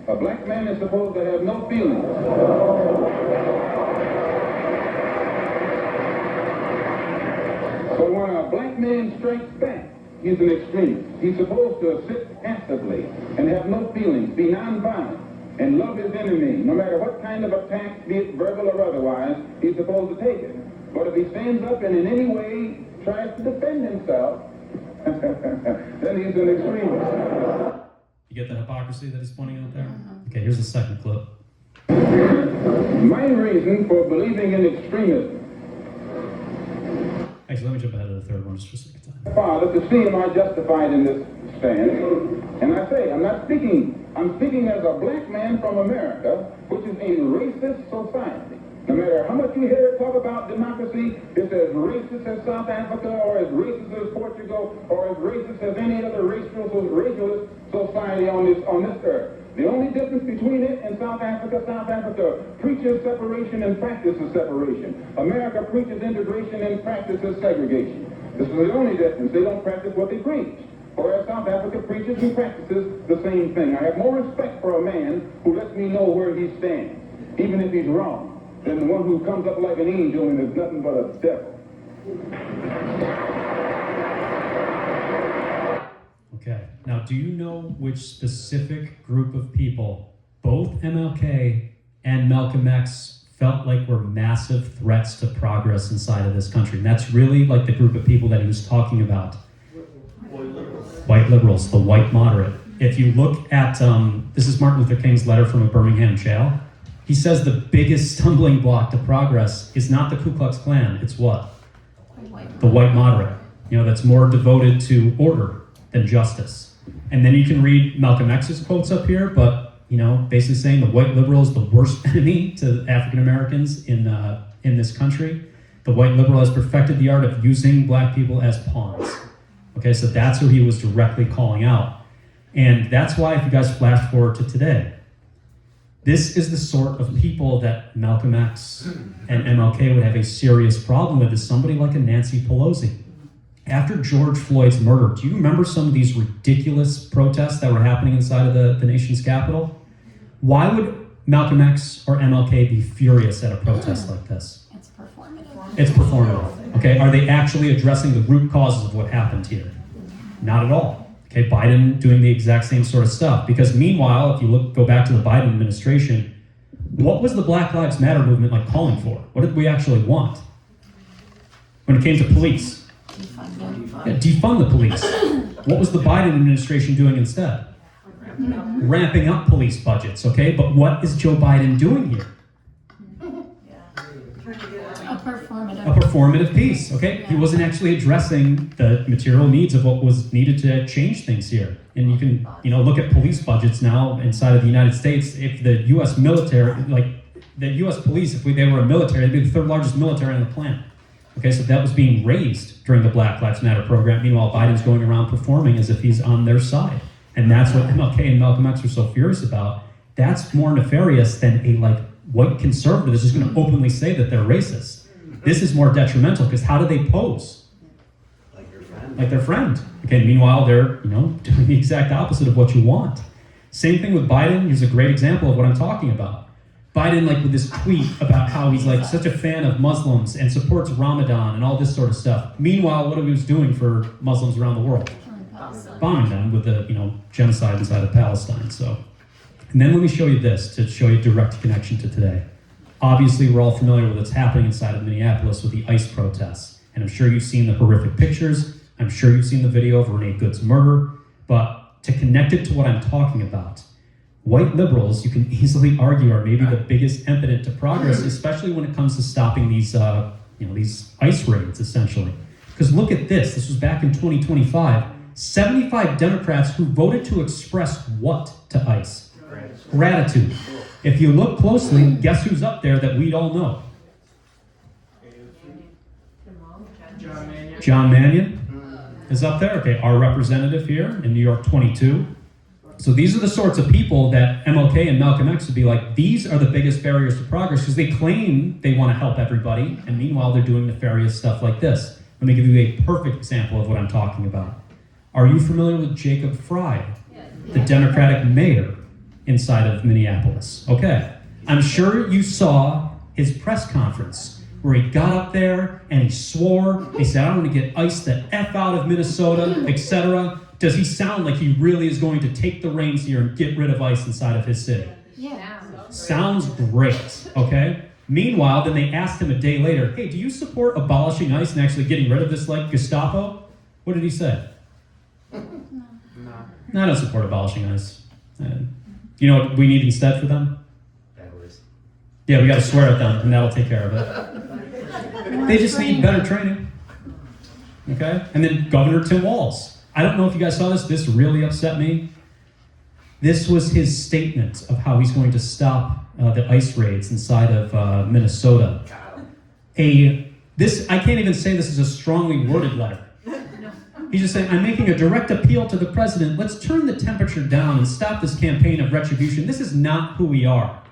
A black man is supposed to have no feelings. But when a black man strikes back, he's an extremist. He's supposed to sit passively and have no feelings, be nonviolent, and love his enemy. No matter what kind of attack, be it verbal or otherwise, he's supposed to take it. But if he stands up and in any way tries to defend himself, then he's an extremist. You get the hypocrisy that he's pointing out there? Okay, here's the second clip. My reason for believing in extremism. Actually, let me jump ahead to the third one just for a second time. Father, to see am I justified in this stand? And I say, I'm speaking as a black man from America, which is a racist society. No matter how much you hear it talk about democracy, it's as racist as South Africa, or as racist as Portugal, or as racist as any other racialist society on this earth. The only difference between it and South Africa preaches separation and practices separation. America preaches integration and practices segregation. This is the only difference. They don't practice what they preach. Whereas South Africa preaches and practices the same thing. I have more respect for a man who lets me know where he stands, even if he's wrong, than the one who comes up like an angel and is nothing but a devil. Okay, now do you know which specific group of people both MLK and Malcolm X felt like were massive threats to progress inside of this country? And that's really like the group of people that he was talking about. White liberals, the white moderate. If you look at, this is Martin Luther King's letter from a Birmingham jail. He says the biggest stumbling block to progress is not the Ku Klux Klan, it's what? The white moderate. You know, that's more devoted to order than justice. And then you can read Malcolm X's quotes up here, but, you know, basically saying the white liberal is the worst enemy to African Americans in this country. The white liberal has perfected the art of using black people as pawns. Okay, so that's who he was directly calling out. And that's why, if you guys flash forward to today, this is the sort of people that Malcolm X and MLK would have a serious problem with, is somebody like a Nancy Pelosi. After George Floyd's murder, do you remember some of these ridiculous protests that were happening inside of the nation's capital? Why would Malcolm X or MLK be furious at a protest like this? It's performative. It's performative. Okay, are they actually addressing the root causes of what happened here? Not at all. Okay, Biden doing the exact same sort of stuff. Because meanwhile, if you go back to the Biden administration, what was the Black Lives Matter movement like calling for? What did we actually want? When it came to police, defund the police. What was the Biden administration doing instead? Ramping up police budgets, okay? But what is Joe Biden doing here? A performative piece, okay? He wasn't actually addressing the material needs of what was needed to change things here. And you can, look at police budgets now inside of the United States. If the U.S. military, the U.S. police, if they were a military, they'd be the third largest military on the planet. Okay, so that was being raised during the Black Lives Matter program. Meanwhile, Biden's going around performing as if he's on their side. And that's what MLK and Malcolm X were so furious about. That's more nefarious than a white conservative that's just going to openly say that they're racist. This is more detrimental, because how do they pose? Like your friend. Like their friend. Okay, meanwhile, they're, doing the exact opposite of what you want. Same thing with Biden. He's a great example of what I'm talking about. Biden, with this tweet about how he's such a fan of Muslims and supports Ramadan and all this sort of stuff. Meanwhile, what he was doing for Muslims around the world? Bombing them with the, genocide inside of Palestine. So, and then let me show you this to show you direct connection to today. Obviously, we're all familiar with what's happening inside of Minneapolis with the ICE protests. And I'm sure you've seen the horrific pictures. I'm sure you've seen the video of Renee Good's murder. But to connect it to what I'm talking about, white liberals, you can easily argue, are maybe the biggest impetus to progress, especially when it comes to stopping these ICE raids, essentially. Because look at this. This was back in 2025. 75 Democrats who voted to express what to ICE? Gratitude. If you look closely, guess who's up there that we'd all know? John Mannion is up there. Okay, our representative here in New York 22. So these are the sorts of people that MLK and Malcolm X would be like, these are the biggest barriers to progress, because they claim they want to help everybody, and meanwhile they're doing nefarious stuff like this. Let me give you a perfect example of what I'm talking about. Are you familiar with Jacob Fry, the Democratic mayor inside of Minneapolis? Okay, I'm sure you saw his press conference where he got up there and he swore. He said, "I'm going to get ICE the F out of Minnesota," etc. Does he sound like he really is going to take the reins here and get rid of ICE inside of his city? Yeah. Sounds great, okay? Meanwhile, then they asked him a day later, "Hey, do you support abolishing ICE and actually getting rid of this Gestapo?" What did he say? No, I don't support abolishing ICE. You know what we need instead for them? Yeah, we got to swear at them, and that'll take care of it. They just need better training. Okay? And then Governor Tim Walz. I don't know if you guys saw this. This really upset me. This was his statement of how he's going to stop the ICE raids inside of Minnesota. I can't even say this is a strongly worded letter. He's just saying, I'm making a direct appeal to the president. Let's turn the temperature down and stop this campaign of retribution. This is not who we are.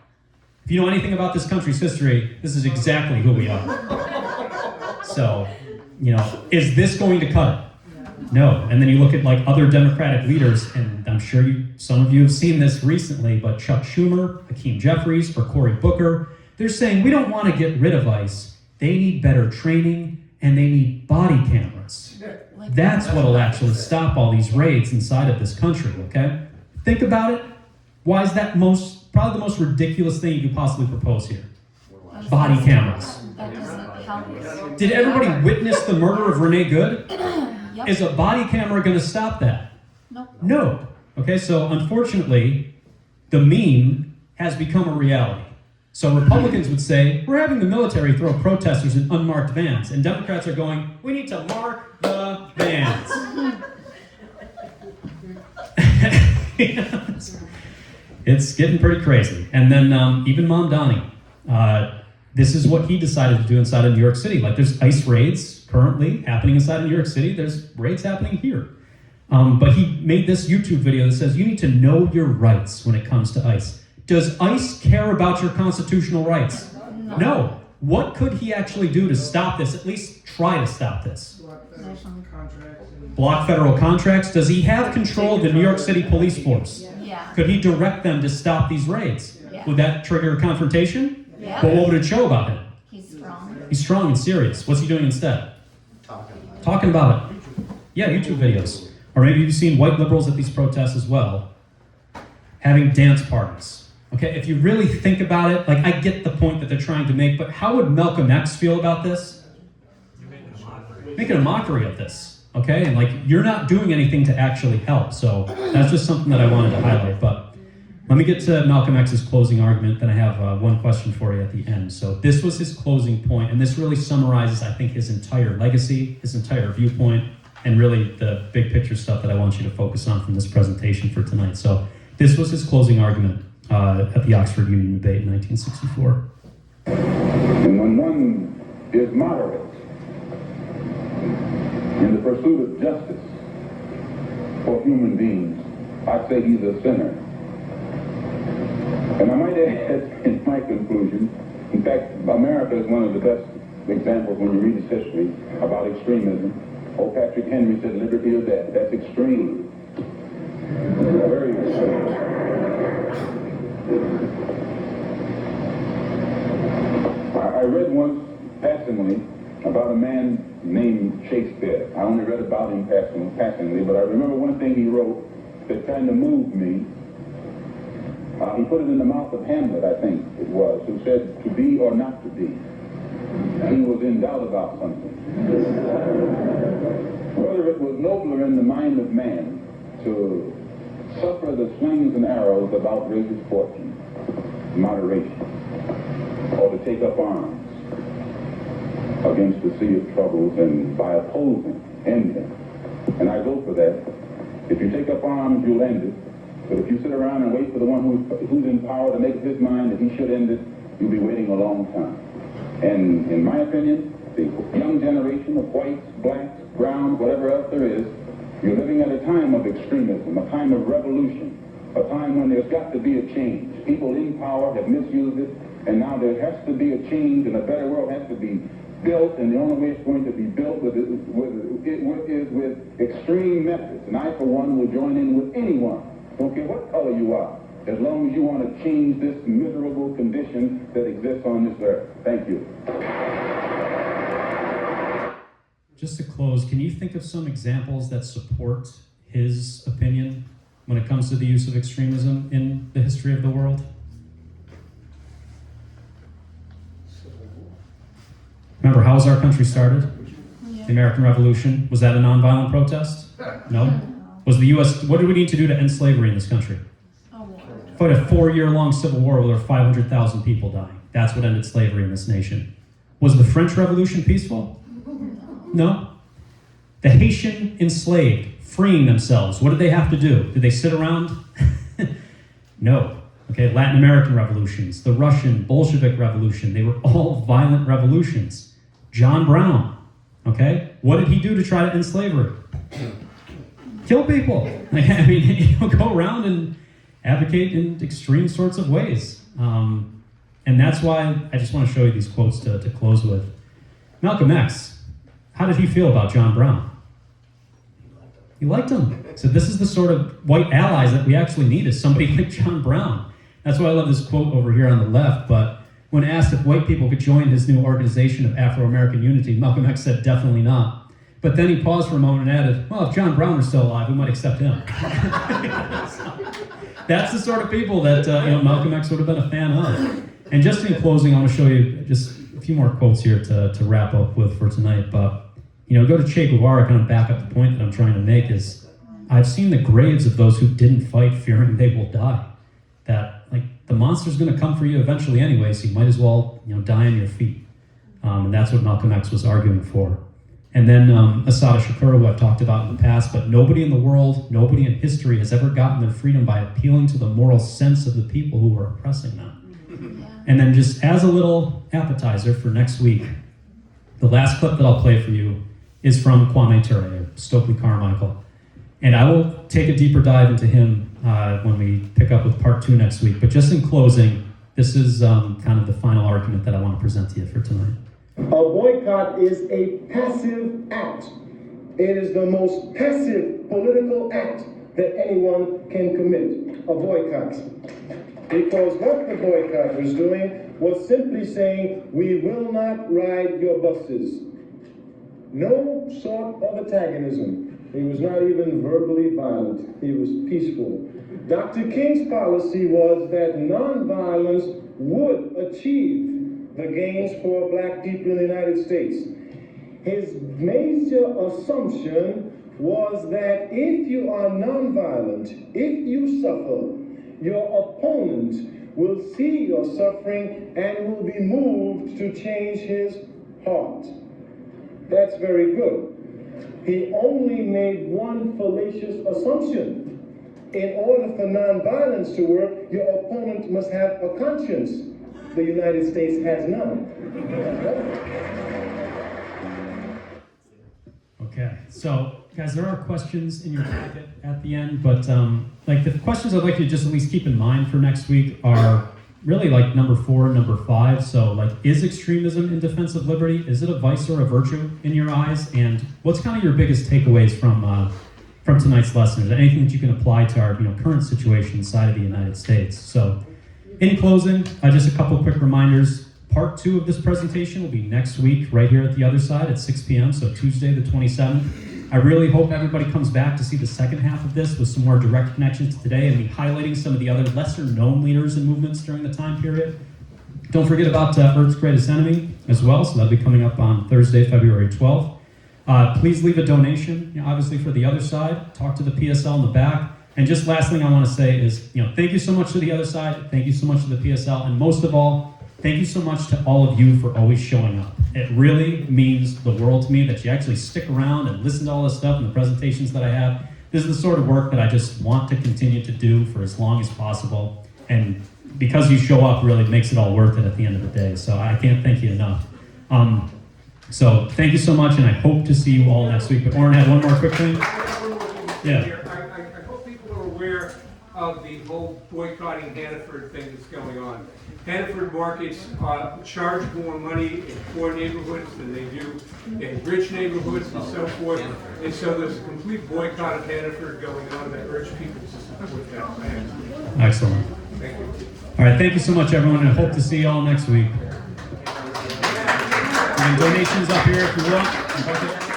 If you know anything about this country's history, this is exactly who we are. So, is this going to cut it? No. And then you look at like other Democratic leaders, and I'm sure some of you have seen this recently, but Chuck Schumer, Hakeem Jeffries, or Cory Booker, they're saying we don't want to get rid of ICE. They need better training, and they need body cameras. That's what will actually stop all these raids inside of this country, okay? Think about it. Why is that probably the most ridiculous thing you could possibly propose here? Body cameras. That doesn't help. Did everybody witness the murder of Renee Good? Yep. Is a body camera going to stop that? Nope. No. Okay, so unfortunately, the meme has become a reality. So Republicans would say, we're having the military throw protesters in unmarked vans. And Democrats are going, we need to mark the vans. It's getting pretty crazy. And then even Mamdani, this is what he decided to do inside of New York City. Like there's ICE raids currently happening inside of New York City. There's raids happening here. But he made this YouTube video that says, you need to know your rights when it comes to ICE. Does ICE care about your constitutional rights? No. What could he actually do to stop this? At least try to stop this. Block federal contracts. Does he have control of the New York City police force? Yeah. Could he direct them to stop these raids? Yeah. Would that trigger a confrontation? Yeah. But what would it show about him? He's strong. He's strong and serious. What's he doing instead? Talking about it. Yeah, YouTube videos. Or maybe you've seen white liberals at these protests as well, having dance parties. Okay, if you really think about it, like I get the point that they're trying to make, but how would Malcolm X feel about this? Making a mockery of this, okay? And like, you're not doing anything to actually help. So that's just something that I wanted to highlight. But let me get to Malcolm X's closing argument, then I have one question for you at the end. So this was his closing point, and this really summarizes, I think, his entire legacy, his entire viewpoint, and really the big picture stuff that I want you to focus on from this presentation for tonight. So this was his closing argument at the Oxford Union debate in 1964. And when one is moderate in the pursuit of justice for human beings, I say he's a sinner. And I might add in my conclusion, in fact, America is one of the best examples when you read its history about extremism. Old Patrick Henry said liberty or death. That's extreme. Very extreme. I read once passingly about a man named Shakespeare. I only read about him passingly, but I remember one thing he wrote that kind of moved me. He put it in the mouth of Hamlet, I think it was, who said, to be or not to be. He was in doubt about something. Whether it was nobler in the mind of man to suffer the slings and arrows of outrageous fortune, moderation, or to take up arms against the sea of troubles and by opposing, end them. And I go for that. If you take up arms, you'll end it. But if you sit around and wait for the one who's in power to make up his mind that he should end it, you'll be waiting a long time. And in my opinion, the young generation of whites, blacks, browns, whatever else there is, you're living at a time of extremism, a time of revolution, a time when there's got to be a change. People in power have misused it, and now there has to be a change, and a better world has to be built, and the only way it's going to be built is with extreme methods. And I, for one, will join in with anyone, don't care what color you are, as long as you want to change this miserable condition that exists on this earth. Thank you. Just to close, can you think of some examples that support his opinion when it comes to the use of extremism in the history of the world? Remember, how was our country started? The American Revolution. Was that a nonviolent protest? No? Was the U.S., what did we need to do to end slavery in this country? Fight a 4-year-long civil war where there were 500,000 people dying. That's what ended slavery in this nation. Was the French Revolution peaceful? No. The Haitian enslaved, freeing themselves, what did they have to do? Did they sit around? No. Okay, Latin American revolutions, the Russian Bolshevik Revolution, they were all violent revolutions. John Brown, okay, what did he do to try to end slavery? Kill people. I mean, go around and advocate in extreme sorts of ways. And that's why I just want to show you these quotes to close with. Malcolm X, how did he feel about John Brown? He liked him. So this is the sort of white allies that we actually need, is somebody like John Brown. That's why I love this quote over here on the left. But when asked if white people could join his new organization of Afro-American unity, Malcolm X said definitely not. But then he paused for a moment and added, well, if John Brown were still alive, we might accept him. So, that's the sort of people that Malcolm X would have been a fan of. And just in closing, I want to show you just a few more quotes here to wrap up with for tonight. But go to Che Guevara, kind of back up the point that I'm trying to make is, I've seen the graves of those who didn't fight fearing they will die. That, the monster's going to come for you eventually anyway, so you might as well, die on your feet. And that's what Malcolm X was arguing for. And then Assata Shakur, who I've talked about in the past, but nobody in the world, nobody in history has ever gotten their freedom by appealing to the moral sense of the people who were oppressing them. And then just as a little appetizer for next week, the last clip that I'll play for you is from Kwame Ture, Stokely Carmichael. And I will take a deeper dive into him when we pick up with part 2 next week. But just in closing, this is kind of the final argument that I want to present to you for tonight. A boycott is a passive act. It is the most passive political act that anyone can commit, a boycott. Because what the boycott was doing was simply saying, we will not ride your buses. No sort of antagonism. He was not even verbally violent. He was peaceful. Dr. King's policy was that nonviolence would achieve the gains for black people in the United States. His major assumption was that if you are nonviolent, if you suffer, your opponent will see your suffering and will be moved to change his heart. That's very good. He only made one fallacious assumption. In order for nonviolence to work, your opponent must have a conscience. The United States has none. Okay, so guys, there are questions in your packet at the end, but the questions I'd like you to just at least keep in mind for next week are really number 4 and number 5. So is extremism in defense of liberty? Is it a vice or a virtue in your eyes? And what's kind of your biggest takeaways from tonight's lesson? Is there anything that you can apply to our current situation inside of the United States? So in closing, just a couple quick reminders. Part 2 of this presentation will be next week, right here at the other side at 6 p.m., so Tuesday the 27th. I really hope everybody comes back to see the second half of this with some more direct connections to today and me highlighting some of the other lesser-known leaders and movements during the time period. Don't forget about Earth's Greatest Enemy as well, so that'll be coming up on Thursday, February 12th. Please leave a donation, obviously, for the other side. Talk to the PSL in the back. And just last thing I want to say is, thank you so much to the other side. Thank you so much to the PSL. And most of all, thank you so much to all of you for always showing up. It really means the world to me that you actually stick around and listen to all this stuff and the presentations that I have. This is the sort of work that I just want to continue to do for as long as possible. And because you show up really makes it all worth it at the end of the day. So I can't thank you enough. So thank you so much, and I hope to see you all next week. But Oren had one more quick thing. Yeah. I hope people are aware of the whole boycotting Hannaford thing that's going on. Hannaford markets charge more money in poor neighborhoods than they do in rich neighborhoods and so forth. And so there's a complete boycott of Hannaford going on, and I urge people to support that. Excellent. Thank you. All right, thank you so much, everyone, and I hope to see you all next week. And donations up here if you want.